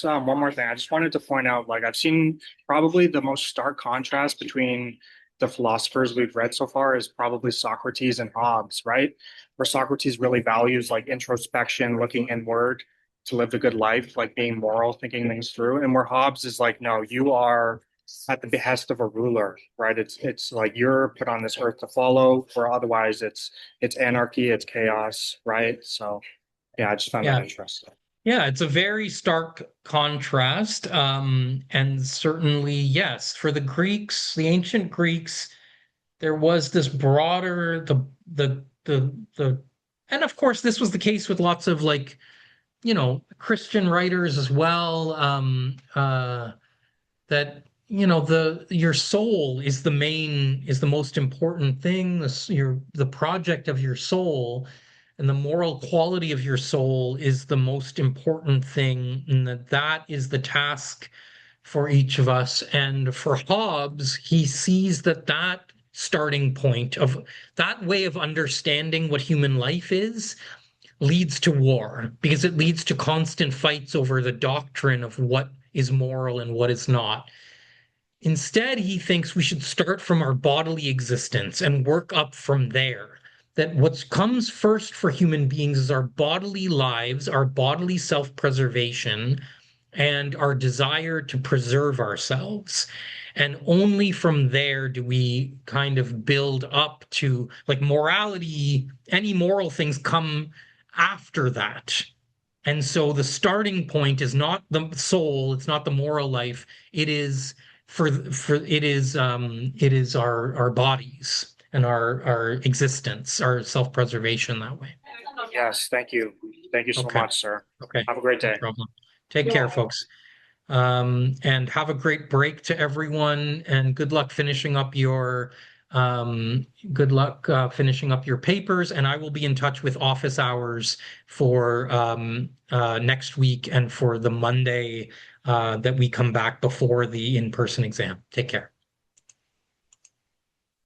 S5: one more thing. I just wanted to point out, like, I've seen probably the most stark contrast between the philosophers we've read so far is probably Socrates and Hobbes, right? Where Socrates really values like introspection, looking inward to live a good life, like being moral, thinking things through, and where Hobbes is like, no, you are at the behest of a ruler, right? It's like you're put on this earth to follow, or otherwise it's anarchy, it's chaos, right? So yeah, I just found that interesting.
S1: Yeah, it's a very stark contrast. And certainly, yes, for the Greeks, the ancient Greeks, there was this broader, and of course, this was the case with lots of like, Christian writers as well, that, your soul is the most important thing, the project of your soul. And the moral quality of your soul is the most important thing, and that is the task for each of us. And for Hobbes, he sees that starting point of that way of understanding what human life is leads to war, because it leads to constant fights over the doctrine of what is moral and what is not. Instead, he thinks we should start from our bodily existence and work up from there. That what comes first for human beings is our bodily lives, our bodily self-preservation, and our desire to preserve ourselves. And only from there do we kind of build up to like morality. Any moral things come after that. And so the starting point is not the soul, it's not the moral life. It is it is our bodies and our existence, our self-preservation that way.
S5: Yes, thank you. Thank you so
S1: Okay.
S5: much, sir.
S1: Okay.
S5: Have a great
S1: No
S5: day.
S1: problem. Take care, folks. And have a great break to everyone, and good luck finishing up your finishing up your papers. And I will be in touch with office hours for next week and for the Monday that we come back before the in-person exam. Take care.